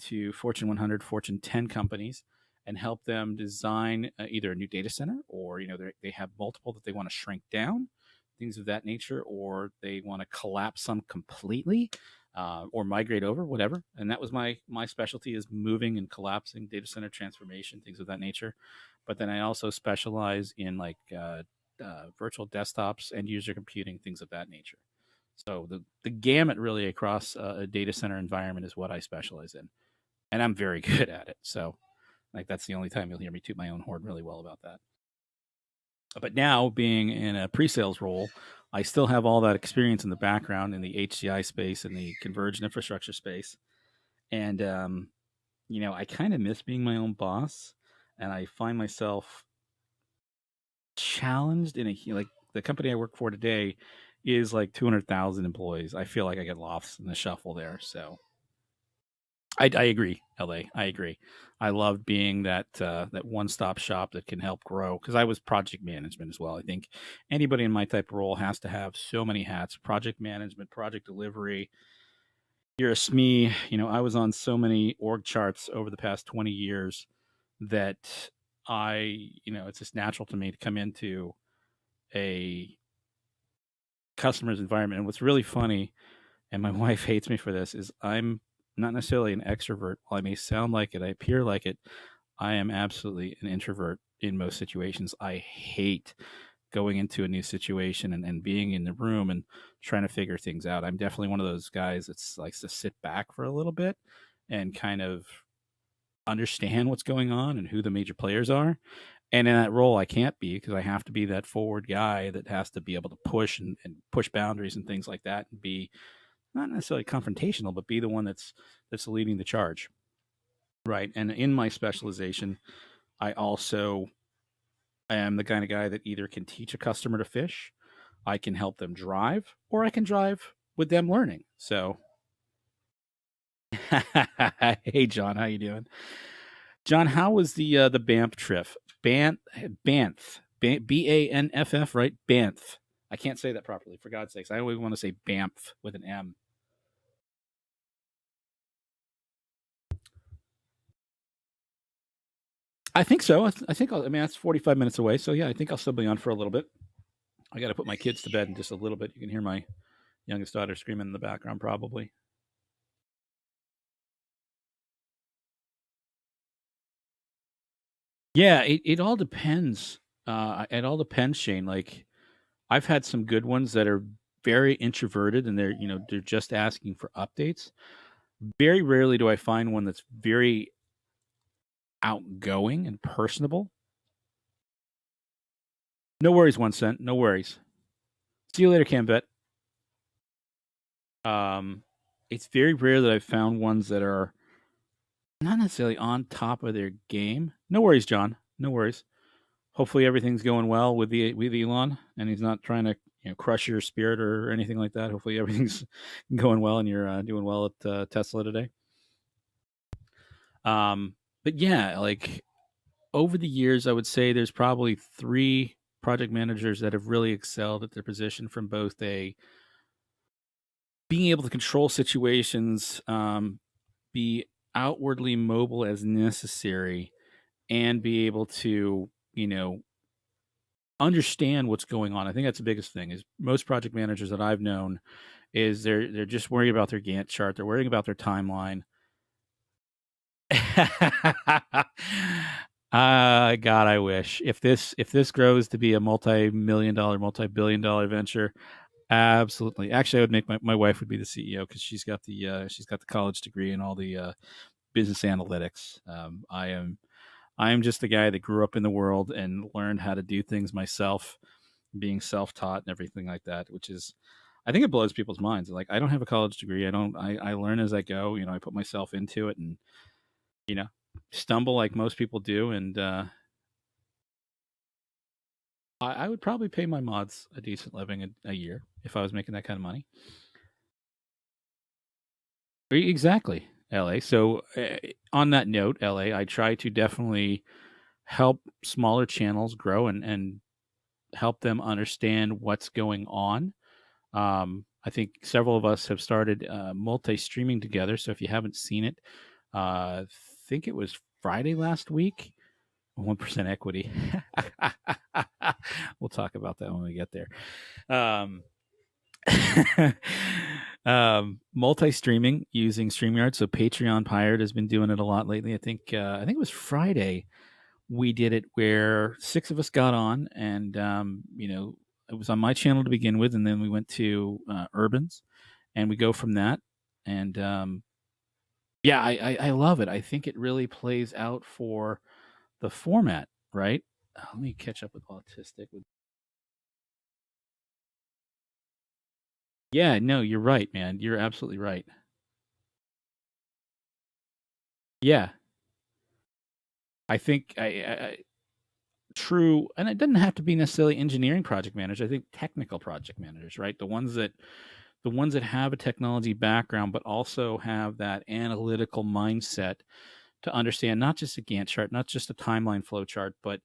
to Fortune 100, Fortune 10 companies and help them design either a new data center, or they have multiple that they want to shrink down, things of that nature, or they want to collapse some completely, or migrate over, whatever. And that was my specialty, is moving and collapsing, data center transformation, things of that nature. But then I also specialize in like virtual desktops, end user computing, things of that nature. So the gamut really across a data center environment is what I specialize in, and I'm very good at it. So like that's the only time you'll hear me toot my own horn really well about that. But now, being in a pre-sales role, I still have all that experience in the background in the HCI space and the converged infrastructure space, and I kind of miss being my own boss, and I find myself challenged in a like the company I work for today is like 200,000 employees. I feel like I get lost in the shuffle there. So I agree, LA. I agree. I love being that one stop shop that can help grow, because I was project management as well. I think anybody in my type of role has to have so many hats: project management, project delivery. You're a SME. I was on so many org charts over the past 20 years that it's just natural to me to come into a customer's environment. And what's really funny, and my wife hates me for this, is I'm not necessarily an extrovert. While I may sound like it, I appear like it, I am absolutely an introvert in most situations. I hate going into a new situation and being in the room and trying to figure things out. I'm definitely one of those guys that likes to sit back for a little bit and kind of understand what's going on and who the major players are. And in that role, I can't be, because I have to be that forward guy that has to be able to push and push boundaries and things like that, and be not necessarily confrontational, but be the one that's leading the charge, right? And in my specialization, I also am the kind of guy that either can teach a customer to fish, I can help them drive, or I can drive with them learning. So, hey John, how you doing? John, how was the Banff trip? Banff, Banff, right? Banff. I can't say that properly, for God's sakes. I always want to say Banff with an M. I think so. I think I mean that's 45 minutes away. So yeah, I think I'll still be on for a little bit. I got to put my kids to bed in just a little bit. You can hear my youngest daughter screaming in the background, probably. Yeah, it all depends. It all depends, Shane. Like I've had some good ones that are very introverted, and they're just asking for updates. Very rarely do I find one that's very outgoing and personable. No worries, 1 cent. No worries. See you later, Cam Vet. It's very rare that I've found ones that are not necessarily on top of their game. No worries, John. No worries. Hopefully everything's going well with Elon, and he's not trying to crush your spirit or anything like that. Hopefully everything's going well, and you're doing well at Tesla today. But yeah, like over the years, I would say there's probably three project managers that have really excelled at their position, from both a being able to control situations, be outwardly mobile as necessary, and be able to understand what's going on. I think that's the biggest thing. Is most project managers that I've known is they're just worried about their Gantt chart. They're worrying about their timeline. God, I wish if this grows to be a multi-million dollar, multi-billion dollar venture, absolutely. Actually, I would make my wife would be the CEO, because she's got the college degree and all the business analytics. I am just the guy that grew up in the world and learned how to do things myself, being self-taught and everything like that, which is, I think it blows people's minds. Like, I don't have a college degree. I learn as I go. I put myself into it, and you know, stumble like most people do. And I would probably pay my mods a decent living a year if I was making that kind of money. Exactly, LA. So on that note, LA, I try to definitely help smaller channels grow and help them understand what's going on. I think several of us have started multi-streaming together. So if you haven't seen it, I think it was Friday last week. 1% equity. We'll talk about that when we get there. Um, multi-streaming using StreamYard. So Patreon Pirate has been doing it a lot lately. I think it was Friday we did it where six of us got on, and it was on my channel to begin with, and then we went to Urban's, and we go from that. And yeah, I love it. I think it really plays out for the format, right? Let me catch up with Autistic. Yeah, no, you're right, man. You're absolutely right. Yeah, I think true, and it doesn't have to be necessarily engineering project managers. I think technical project managers, right? The ones that have a technology background, but also have that analytical mindset to understand not just a Gantt chart, not just a timeline flow chart, but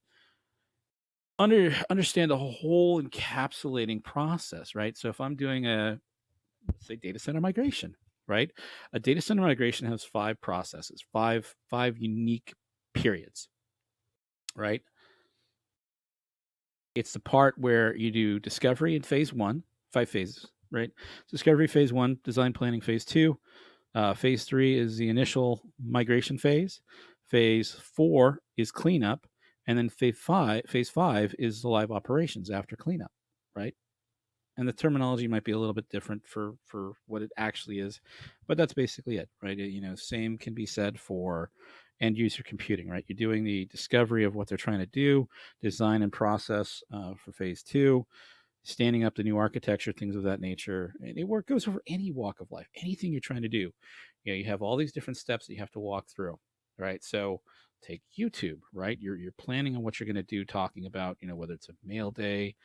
understand the whole encapsulating process, right? So if I'm doing a, let's say, data center migration, right? A data center migration has five processes, five unique periods, right? It's the part where you do discovery in phase one, five phases, right? Discovery phase one, design planning phase two. Phase three is the initial migration phase. Phase four is cleanup, and then phase five is the live operations after cleanup, right? And the terminology might be a little bit different for what it actually is, but that's basically it, right? Same can be said for end user computing, right? You're doing the discovery of what they're trying to do, design and process for phase two, standing up the new architecture, things of that nature. And it goes over any walk of life, anything you're trying to do. You have all these different steps that you have to walk through, right? So take YouTube, right? You're planning on what you're going to do, talking about, whether it's a mail day,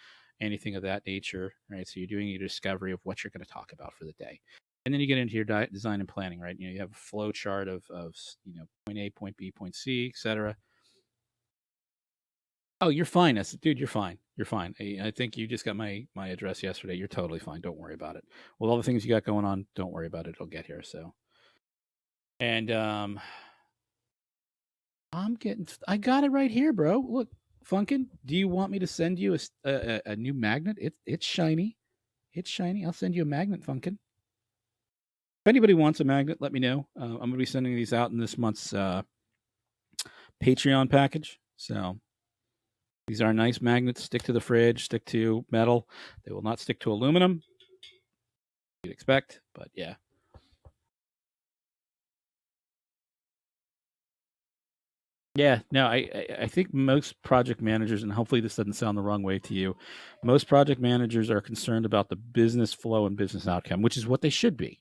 anything of that nature, right? So you're doing your discovery of what you're going to talk about for the day. And then you get into your design and planning, right? You have a flow chart of point A, point B, point C, etc. Oh, you're fine. Dude, you're fine. You're fine. I think you just got my address yesterday. You're totally fine. Don't worry about it. With all the things you got going on, don't worry about it. It'll get here. So, and I got it right here, bro. Look, Funkin, do you want me to send you a new magnet? It's shiny. It's shiny. I'll send you a magnet, Funkin. If anybody wants a magnet, let me know. I'm going to be sending these out in this month's Patreon package. So these are nice magnets. Stick to the fridge. Stick to metal. They will not stick to aluminum. You'd expect, but yeah. Yeah, no, I think most project managers, and hopefully this doesn't sound the wrong way to you, most project managers are concerned about the business flow and business outcome, which is what they should be,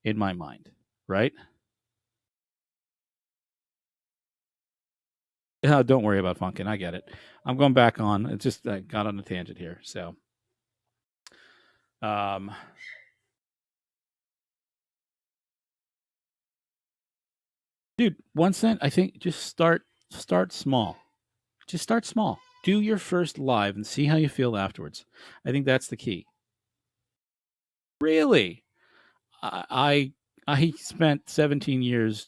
in my mind, right? Don't worry about Funkin. I get it. I'm going back on. It's just I got on a tangent here. So, um, dude, 1 cent. I think just start small. Just start small. Do your first live and see how you feel afterwards. I think that's the key. Really, I spent 17 years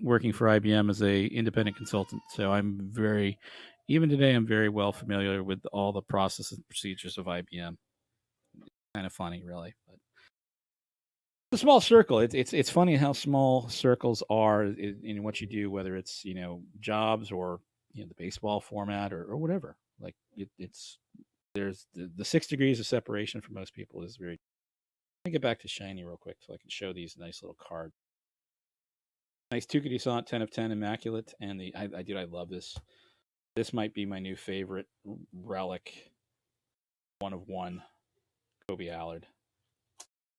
working for IBM as a independent consultant. So even today, I'm very well familiar with all the processes and procedures of IBM. Kind of funny, really, but it's a small circle. It's funny how small circles are in what you do, whether it's jobs or the baseball format or whatever. Like it's there's the 6 degrees of separation for most people is very. Let me get back to shiny real quick so I can show these nice little cards. Nice Tuca Descent 10 of 10 immaculate, and I love this. This might be my new favorite relic, 1 of 1 Kobe Allard.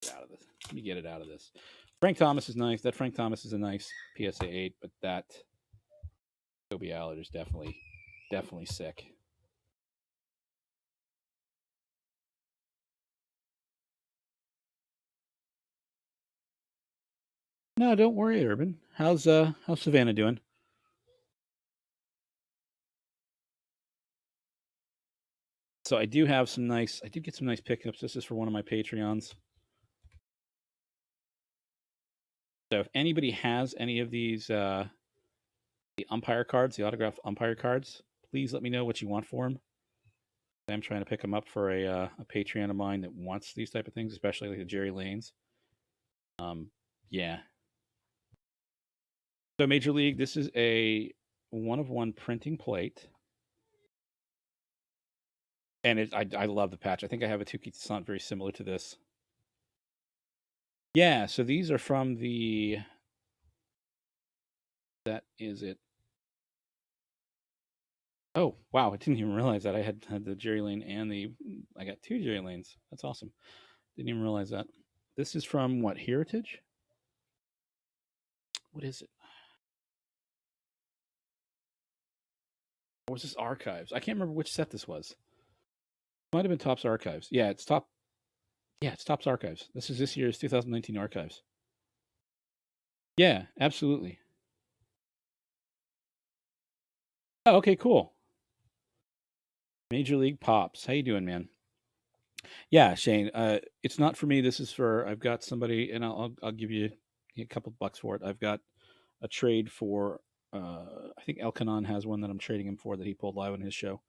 Get out of this. Let me get it out of this. Frank Thomas is nice. That Frank Thomas is a nice PSA 8, but that Kobe Allard is definitely sick. No, don't worry, Urban. How's Savannah doing? So I do have some nice. I did get some nice pickups. This is for one of my Patreons. So if anybody has any of these, the umpire cards, the autographed umpire cards, please let me know what you want for them. I'm trying to pick them up for a Patreon of mine that wants these type of things, especially like the Jerry Lanes. Yeah. So Major League, this is a 1-of-1 printing plate, and I love the patch. I think I have a Tuki Tsant very similar to this. Yeah. So these are from the. That is it. Oh wow! I didn't even realize that I had the Jerry Lane and the. I got 2 Jerry Lanes. That's awesome. Didn't even realize that. This is from what, Heritage? What is it? Or was this Archives? I can't remember which set this was. It might have been Topps Archives. Yeah, it's top. Yeah, it's Topps Archives. This is this year's 2019 Archives. Yeah, absolutely. Oh, okay, cool. Major League Pops. How you doing, man? Yeah, Shane. It's not for me. This is for. I've got somebody, and I'll give you a couple bucks for it. I've got a trade for. I think Elkanon has one that I'm trading him for that he pulled live on his show.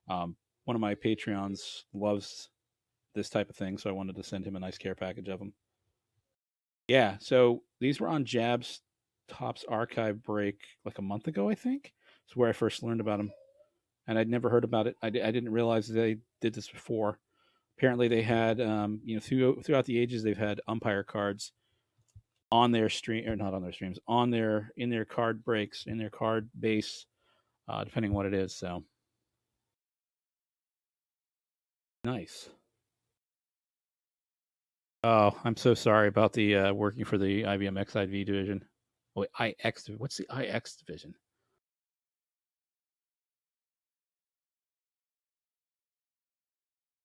One of my Patreons loves this type of thing, so I wanted to send him a nice care package of them. Yeah, so these were on Jab's Topps archive break like a month ago, I think. It's where I first learned about them, and I'd never heard about it. I didn't realize they did this before. Apparently, they had throughout the ages they've had umpire cards on their stream, or not on their streams, on their in their card breaks, in their card base, depending on what it is. So nice. Oh, I'm so sorry about the working for the IBM XIV division. Oh, wait, IX. What's the IX division?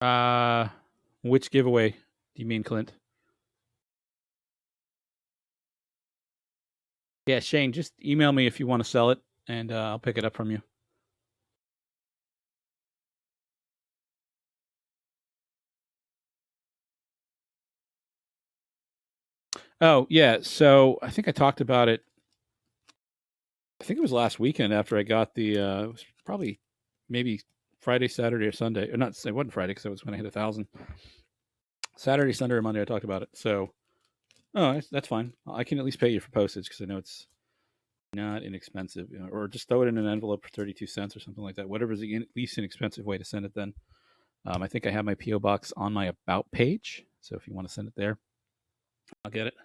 Uh, which giveaway do you mean, Clint? Yeah, Shane, just email me if you want to sell it, and I'll pick it up from you. Oh, yeah. So I think I talked about it. I think it was last weekend after I got the. It was probably maybe Friday, Saturday, or Sunday. Or not. It wasn't Friday because it was when I hit 1,000. Saturday, Sunday, or Monday, I talked about it. So, oh, that's fine. I can at least pay you for postage because I know it's not inexpensive, or just throw it in an envelope for 32 cents or something like that. Whatever's the least inexpensive way to send it. Then, I think I have my PO box on my about page. So if you want to send it there, I'll get it.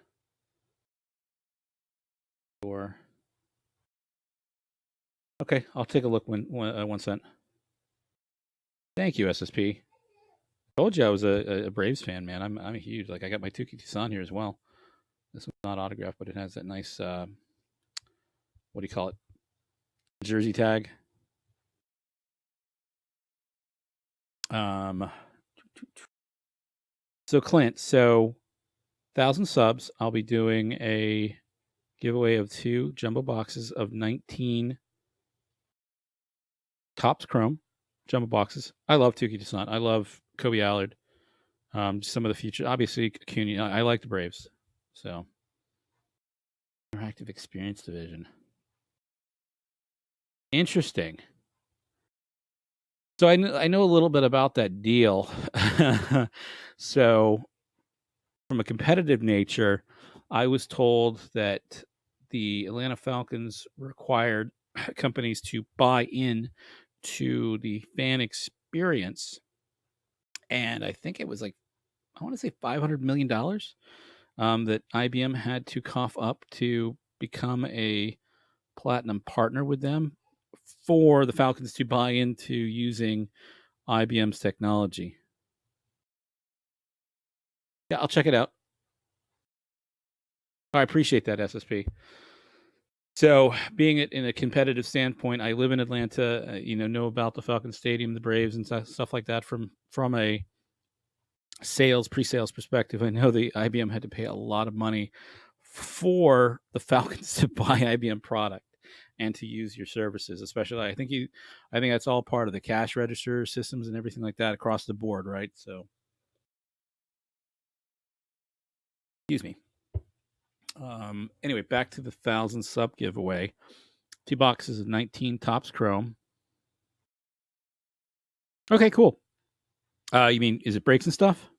Or okay, I'll take a look when 1 cent. Thank you, SSP. Told you I was a Braves fan, man. I'm a huge, like, I got my Tuki Tucson here as well. This one's not autographed, but it has that nice what do you call it? Jersey tag. Um so Clint, 1,000 subs, I'll be doing a giveaway of 2 jumbo boxes of 19 Topps Chrome jumbo boxes. I love Tuki Tucson. I love Kobe Allard. Some of the future, obviously Acuna. I like the Braves. So interactive experience division. Interesting. So I know a little bit about that deal. So from a competitive nature, I was told that the Atlanta Falcons required companies to buy in to the fan experience, and I think it was like, I want to say $500 million that IBM had to cough up to become a platinum partner with them for the Falcons to buy into using IBM's technology. Yeah, I'll check it out. I appreciate that, SSP. So, being it in a competitive standpoint, I live in Atlanta. Know about the Falcon Stadium, the Braves, and stuff like that from a pre-sales perspective. I know the IBM had to pay a lot of money for the Falcons to buy IBM product, and to use your services. Especially, I think that's all part of the cash register systems and everything like that across the board, right? So, excuse me. Anyway, back to the 1,000 sub giveaway. 2 boxes of 19 Tops Chrome. Okay, cool. You mean, is it breaks and stuff?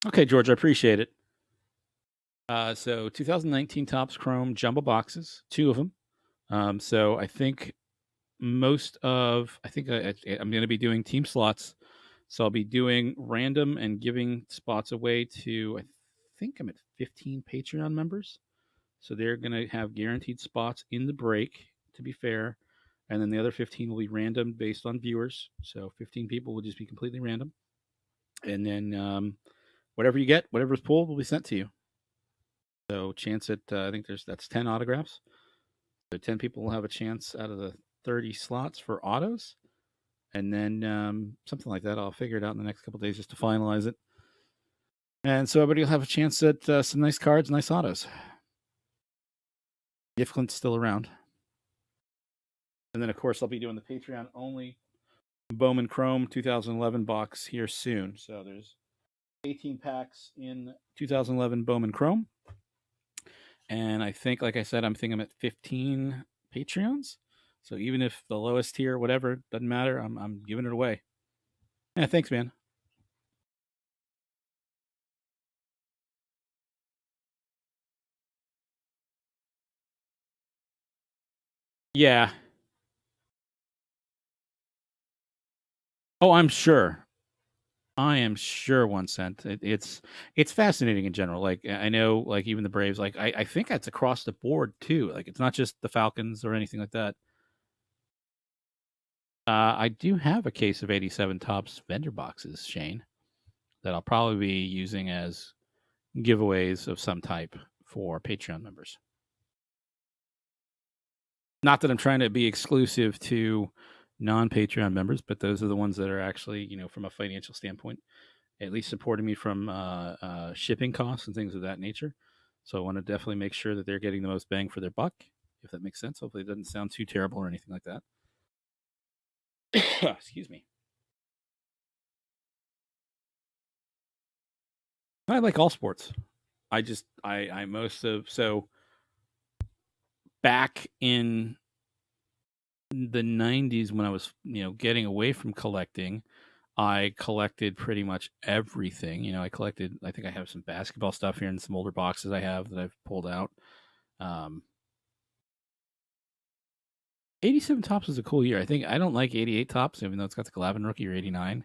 Okay, George, I appreciate it. So 2019 Tops Chrome jumbo boxes, 2 of them. So I think I'm going to be doing team slots. So I'll be doing random and giving spots away to, I think I'm at 15 Patreon members. So they're going to have guaranteed spots in the break, to be fair. And then the other 15 will be random based on viewers. So 15 people will just be completely random. And then whatever you get, whatever's pulled, will be sent to you. So chance at I think that's 10 autographs. So 10 people will have a chance out of the 30 slots for autos, and then something like that. I'll figure it out in the next couple of days just to finalize it. And so everybody will have a chance at some nice cards, nice autos. If Clint's still around. And then of course I'll be doing the Patreon only Bowman Chrome 2011 box here soon. So there's 18 packs in 2011 Bowman Chrome. And I think, like I said, I'm at 15 Patreons. So even if the lowest tier, whatever, doesn't matter, I'm giving it away. Yeah, thanks, man. Yeah. Oh, I'm sure. I am sure 1 cent. It's fascinating in general. Like I know, like even the Braves. Like I think that's across the board too. Like it's not just the Falcons or anything like that. I do have a case of 87 Tops vendor boxes, Shane, that I'll probably be using as giveaways of some type for Patreon members. Not that I'm trying to be exclusive to non-Patreon members, but those are the ones that are actually, from a financial standpoint, at least supporting me from shipping costs and things of that nature. So I want to definitely make sure that they're getting the most bang for their buck, if that makes sense. Hopefully, it doesn't sound too terrible or anything like that. Excuse me. I like all sports. I most of so back in the 90s when I was, getting away from collecting, I collected pretty much everything. I think I have some basketball stuff here and some older boxes I have that I've pulled out. Um, 87 Tops is a cool year. I don't like 88 Tops, even though it's got the Glavin rookie or 89.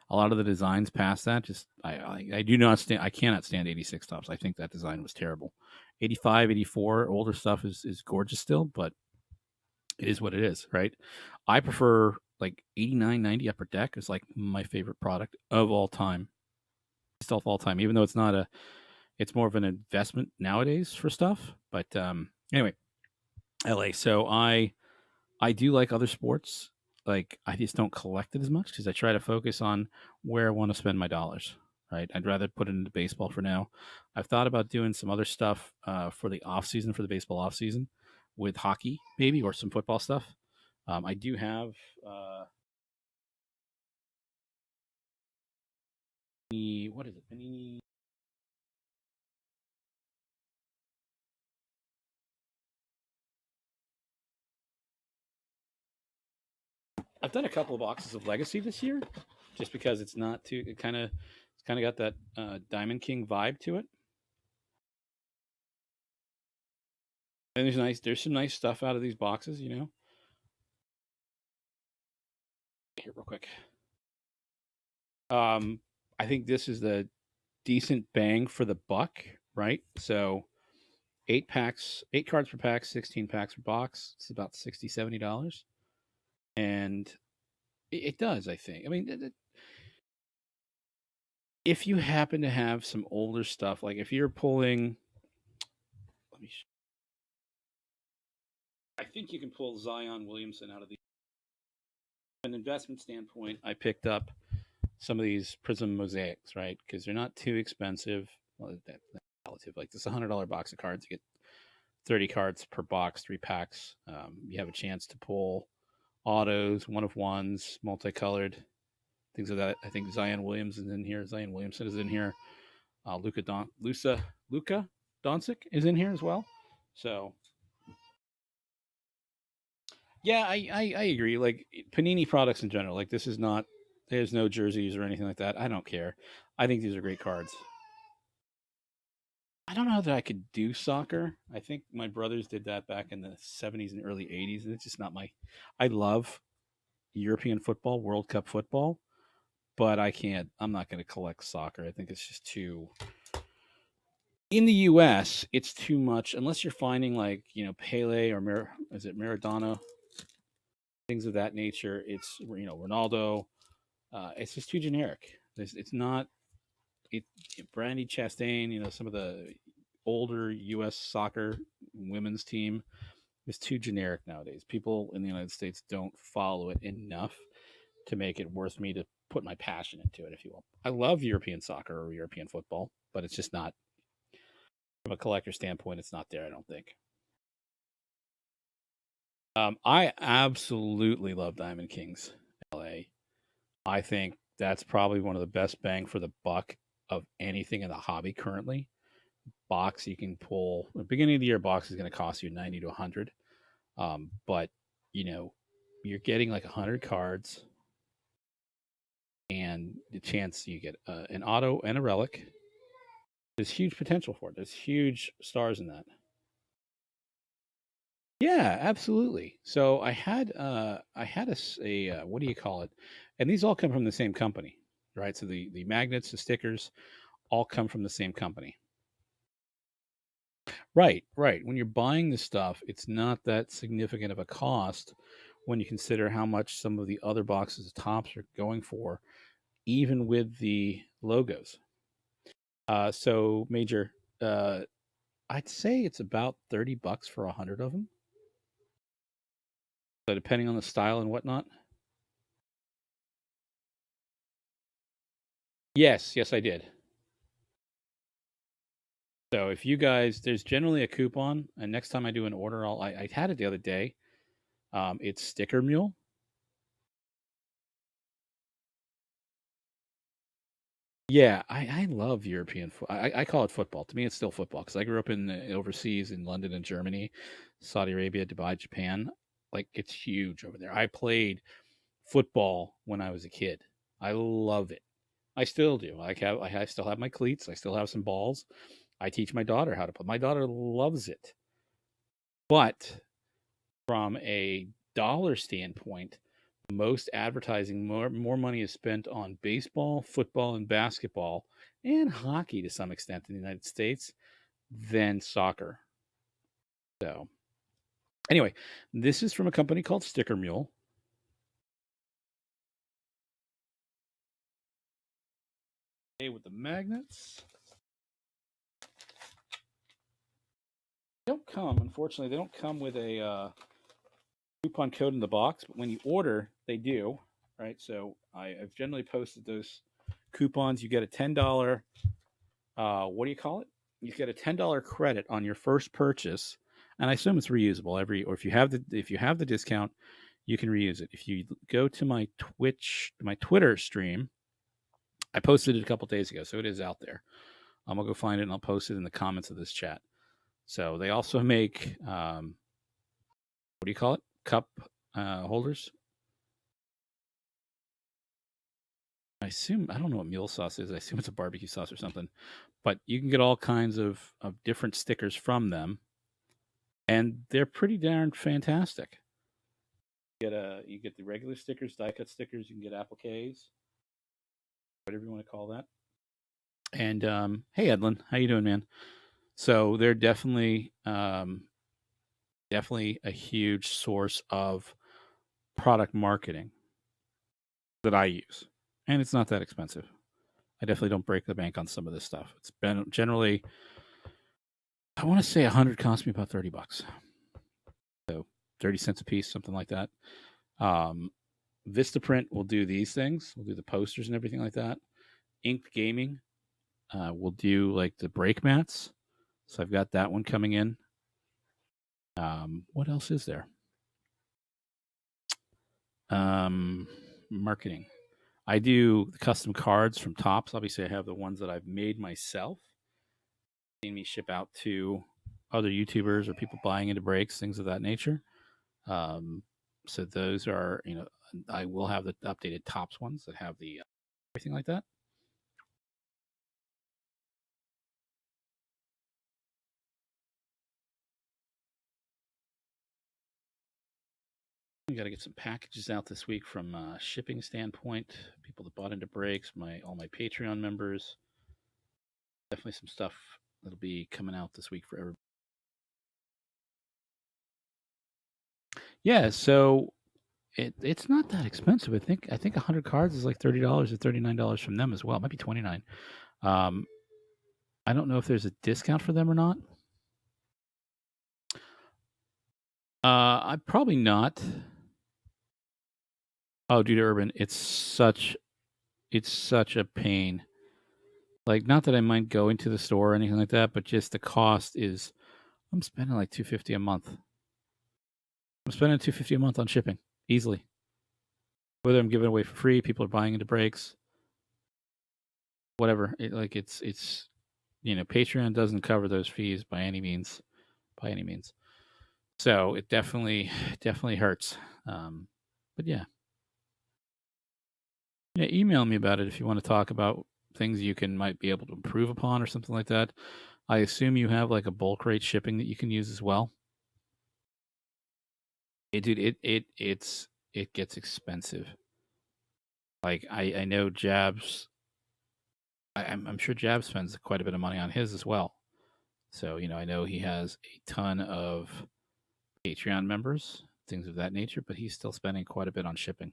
A lot of the designs past that, just I do not stand. I cannot stand 86 Tops. I think that design was terrible. 85, 84, older stuff is gorgeous still, but it is what it is, right? I prefer like 89, 90 Upper Deck is like my favorite product of all time. Still of all time, even though it's more of an investment nowadays for stuff. But anyway, LA. So I do like other sports. Like I just don't collect it as much because I try to focus on where I want to spend my dollars. Right, I'd rather put it into baseball for now. I've thought about doing some other stuff for the off season, for the baseball off season, with hockey maybe or some football stuff. I do have what is it? I've done a couple of boxes of Legacy this year, just because it's not too. It's kind of got that Diamond King vibe to it. And there's some nice stuff out of these boxes. Here, real quick. Um, I think this is the decent bang for the buck, right? So 8 packs, 8 cards per pack, 16 packs per box. It's about $60-$70, and it does. I think. I mean, if you happen to have some older stuff, like if you're pulling, let me. I think you can pull Zion Williamson out of the. From an investment standpoint, I picked up some of these Prism mosaics, right? Because they're not too expensive. Well, relative. Like this $100 box of cards, you get 30 cards per box, 3 packs. You have a chance to pull autos, one of ones, multicolored, things of that. I think Zion Williams is in here. Zion Williamson is in here. Luka Doncic is in here as well. So yeah, I agree. Like Panini products in general, like this is not. There's no jerseys or anything like that. I don't care. I think these are great cards. I don't know that I could do soccer. I think my brothers did that back in the 70s and early 80s, and it's just not my. I love European football, World Cup football, but I can't. I'm not going to collect soccer. I think it's just too. In the U.S., it's too much unless you're finding like Pele or is it Maradona, things of that nature. It's Ronaldo. It's just too generic. It's not. It Brandy Chastain, some of the older U.S. soccer women's team is too generic nowadays. People in the United States don't follow it enough to make it worth me to put my passion into it, if you will. I love European soccer or European football, but it's just not, from a collector standpoint, it's not there, I don't think. I absolutely love Diamond Kings LA. I think that's probably one of the best bang for the buck of anything in the hobby currently. Box you can pull, the beginning of the year box is going to cost you 90 to 100. But you're getting like 100 cards and the chance you get an auto and a relic. There's huge potential for it. There's huge stars in that. Yeah, absolutely. So I had a what do you call it? And these all come from the same company, right? So the magnets, the stickers, all come from the same company. Right, right. When you're buying the stuff, it's not that significant of a cost when you consider how much some of the other boxes of tops are going for, even with the logos. So Major, uh, I'd say it's about $30 for 100 of them. So depending on the style and whatnot. Yes, yes, I did. So if you guys, there's generally a coupon, and next time I do an order, I had it the other day. It's Sticker Mule. Yeah, I love European. I call it football. To me, it's still football because I grew up in overseas in London and Germany, Saudi Arabia, Dubai, Japan. Like it's huge over there. I played football when I was a kid. I love it. I still do. I still have my cleats. I still have some balls. I teach my daughter how to play. My daughter loves it. But from a dollar standpoint, most advertising, more money is spent on baseball, football, and basketball, and hockey to some extent in the United States than soccer. So, anyway, this is from a company called Sticker Mule. Okay, with the magnets. They don't come, unfortunately, they don't come with a coupon code in the box, but when you order, they do. Right. So I've generally posted those coupons. You get a $10. What do you call it? You get a $10 credit on your first purchase, and I assume it's reusable or if you have the discount, you can reuse it. If you go to my Twitter stream, I posted it a couple days ago, so it is out there. I'll go find it and I'll post it in the comments of this chat. So they also make what do you call it? Cup holders. I don't know what mule sauce is. I assume it's a barbecue sauce or something. But you can get all kinds of different stickers from them, and they're pretty darn fantastic. You get the regular stickers, die cut stickers. You can get appliques, whatever you want to call that. And hey, Edlin, how you doing, man? So they're definitely a huge source of product marketing that I use, and it's not that expensive. I definitely don't break the bank on some of this stuff. It's been generally, I want to say 100 cost me about $30, so 30 cents a piece, something like that. Um, Vistaprint will do these things. We'll do the posters and everything like that. Inked Gaming will do like the break mats. So I've got that one coming in. What else is there? Marketing. I do the custom cards from Tops. Obviously, I have the ones that I've made myself. Seen me ship out to other YouTubers or people buying into breaks, things of that nature. Um, so those are, I will have the updated Tops ones that have the everything like that. We got to get some packages out this week from a shipping standpoint. People that bought into breaks, all my Patreon members. Definitely some stuff that'll be coming out this week for everybody. Yeah, so it's not that expensive. I think 100 cards is like $30 or $39 from them as well. It might be 29. Um, I don't know if there's a discount for them or not. I probably not. Oh, dude, Urban, it's such a pain. Like, not that I mind going to the store or anything like that, but just the cost is. I'm spending like $250 a month. I'm spending $250 a month on shipping easily. Whether I'm giving it away for free, people are buying into breaks, whatever. It's Patreon doesn't cover those fees by any means, by any means. So it definitely hurts. But yeah, email me about it if you want to talk about things you might be able to improve upon or something like that. I assume you have like a bulk rate shipping that you can use as well. Dude, it gets expensive. Like I know Jabs. I'm sure Jab spends quite a bit of money on his as well. So I know he has a ton of Patreon members, things of that nature, but he's still spending quite a bit on shipping.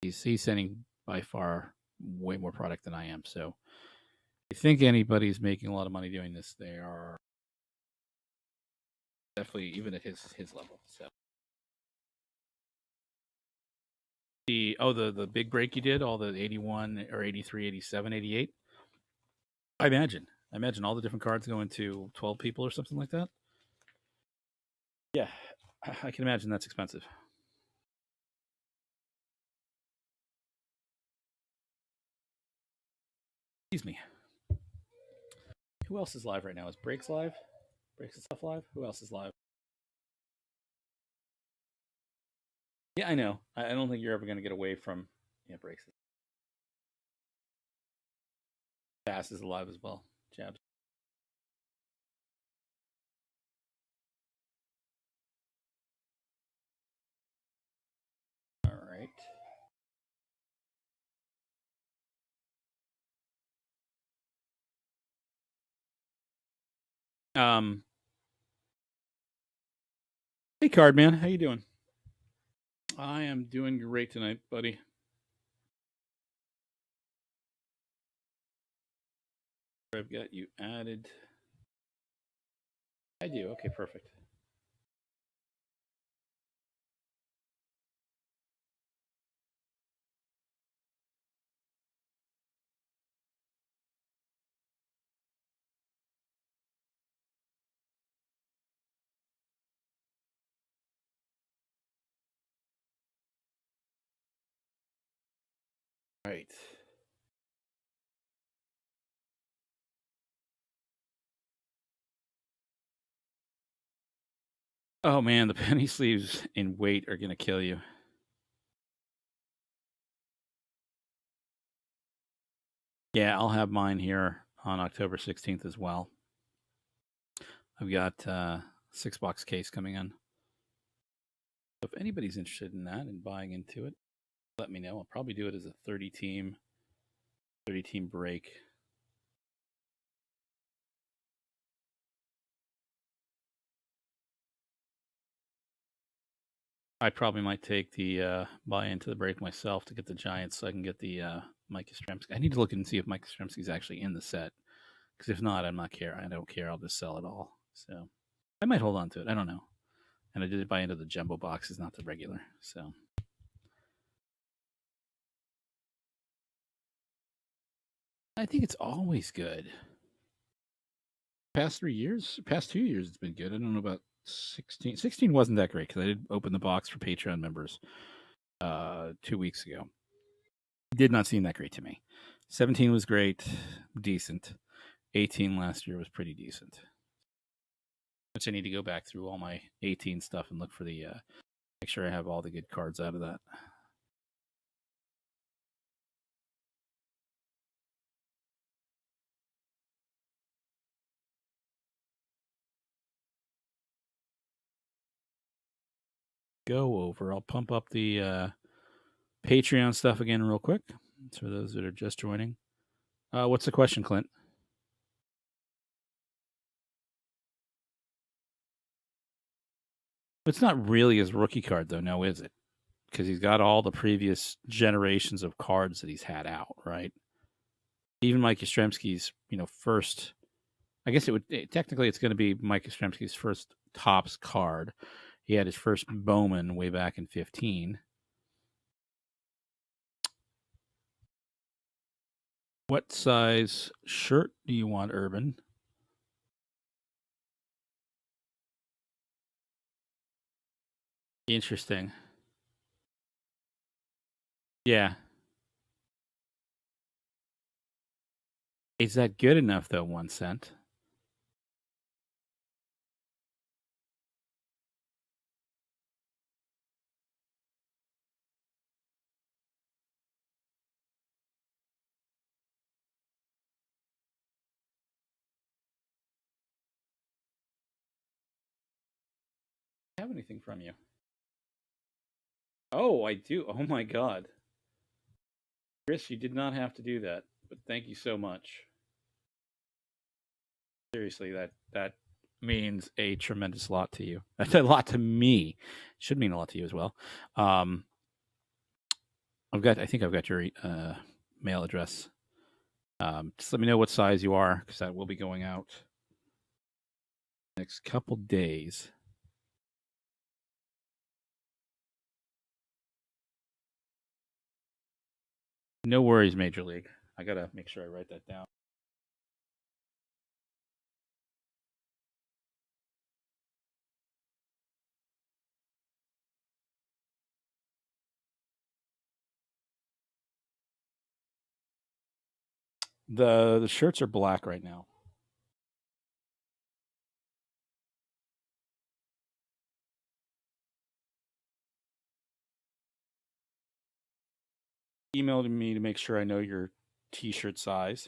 He's sending by far way more product than I am. So if you think anybody's making a lot of money doing this, they are definitely even at his level. So the big break you did, all the 81 or 83, 87, 88. I imagine all the different cards going to 12 people or something like that. Yeah, I can imagine that's expensive. Excuse me. Who else is live right now? Is Breaks live? Breaks and stuff live? Who else is live? Yeah, I know. I don't think you're ever going to get away from Breaks. Pass is alive as well. Jabs. All right. Um. Hey, Cardman, how you doing? I am doing great tonight, buddy. I've got you added. I do. Okay, perfect. All right. Oh man, the penny sleeves in weight are gonna kill you. Yeah, I'll have mine here on October 16th as well. I've got 6 box case coming in. So if anybody's interested in that and buying into it, let me know. I'll probably do it as a 30 team break. I probably might take the buy into the break myself to get the Giants so I can get the Mike Yastrzemski. I need to look and see if Mike Yastrzemski's actually in the set. Because if not, I'm not care. I don't care. I'll just sell it all. So I might hold on to it. I don't know. And I did buy into the jumbo boxes, not the regular. So I think it's always good. Past 3 years, past 2 years, it's been good. I don't know about 16. 16 wasn't that great because I did open the box for Patreon members 2 weeks ago. Did not seem that great to me. 17 was great, decent. 18 last year was pretty decent. Which I need to go back through all my 18 stuff and look for the make sure I have all the good cards out of that. Go over. I'll pump up the Patreon stuff again real quick for those that are just joining. What's the question, Clint? It's not really his rookie card, though, now is it? Because he's got all the previous generations of cards that he's had out, right? Even Mike Yastrzemski's, first. I guess technically it's going to be Mike Yastrzemski's first Topps card. He had his first Bowman way back in 15. What size shirt do you want, Urban? Interesting. Yeah. Is that good enough, though, 1 cent? I have anything from you? Oh, I do. Oh, my God. Chris, you did not have to do that, but thank you so much. Seriously, that means a tremendous lot to you. That's a lot to me. Should mean a lot to you as well. I think I've got your mail address. Just let me know what size you are, because that will be going out next couple days. No worries, Major League. I gotta make sure I write that down. The shirts are black right now. Emailed me to make sure I know your T-shirt size.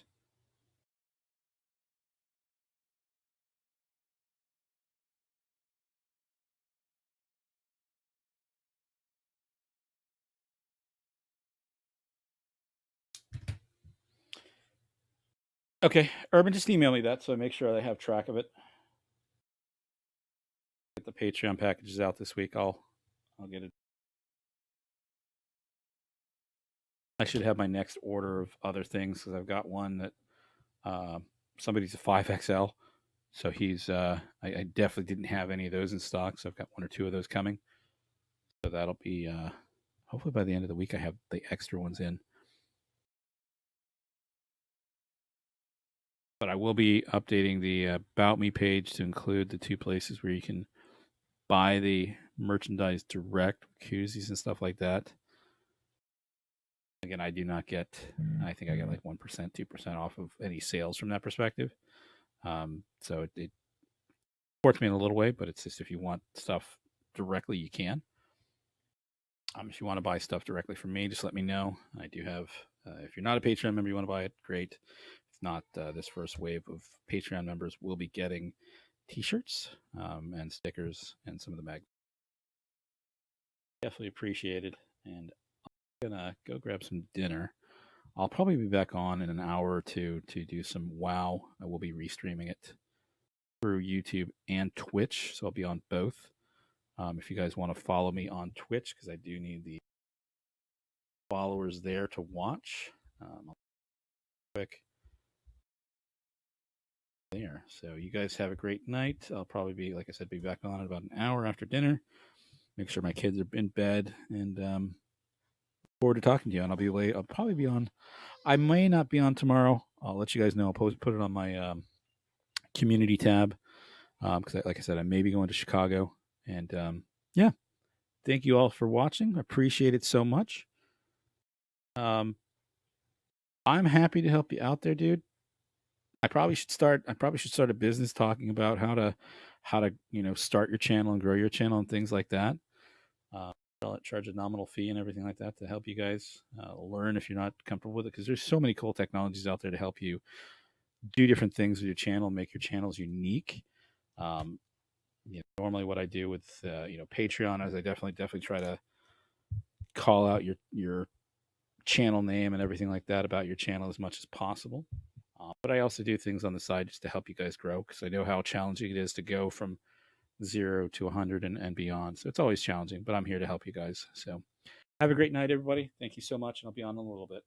Okay, Urban, just email me that so I make sure I have track of it. Get the Patreon packages out this week. I'll get it. I should have my next order of other things because I've got one that somebody's a 5XL. So he's I definitely didn't have any of those in stock, so I've got one or two of those coming. So that'll be hopefully by the end of the week I have the extra ones in. But I will be updating the About Me page to include the two places where you can buy the merchandise direct, koozies and stuff like that. Again, I do not get. I think I get like 1%, 2% off of any sales from that perspective. So it supports me in a little way, but it's just if you want stuff directly, you can. If you want to buy stuff directly from me, just let me know. I do have. If you're not a Patreon member, you want to buy it, great. If not, this first wave of Patreon members will be getting T-shirts and stickers and some of the mags. Definitely appreciated. And I'm gonna go grab some dinner. I'll probably be back on in an hour or two to do some WoW. I will be restreaming it through YouTube and Twitch, so I'll be on both. If you guys want to follow me on Twitch, because I do need the followers there to watch. Quick there. So you guys have a great night. I'll probably be, like I said, be back on in about an hour after dinner. Make sure my kids are in bed, and forward to talking to you. And I'll be late. I'll probably be on. I may not be on tomorrow. I'll let you guys know. I'll put it on my community tab because, like I said, I may be going to Chicago. And yeah, thank you all for watching. Appreciate it so much. Um, I'm happy to help you out there, dude. I probably should start a business talking about how to start your channel and grow your channel and things like that. Uh, I'll charge a nominal fee and everything like that to help you guys learn if you're not comfortable with it, because there's so many cool technologies out there to help you do different things with your channel, make your channels unique. Um, Normally what I do with Patreon is I definitely try to call out your channel name and everything like that about your channel as much as possible. But I also do things on the side just to help you guys grow, because I know how challenging it is to go from 0 to 100 and beyond. So it's always challenging, but I'm here to help you guys. So have a great night, everybody. Thank you so much, and I'll be on in a little bit.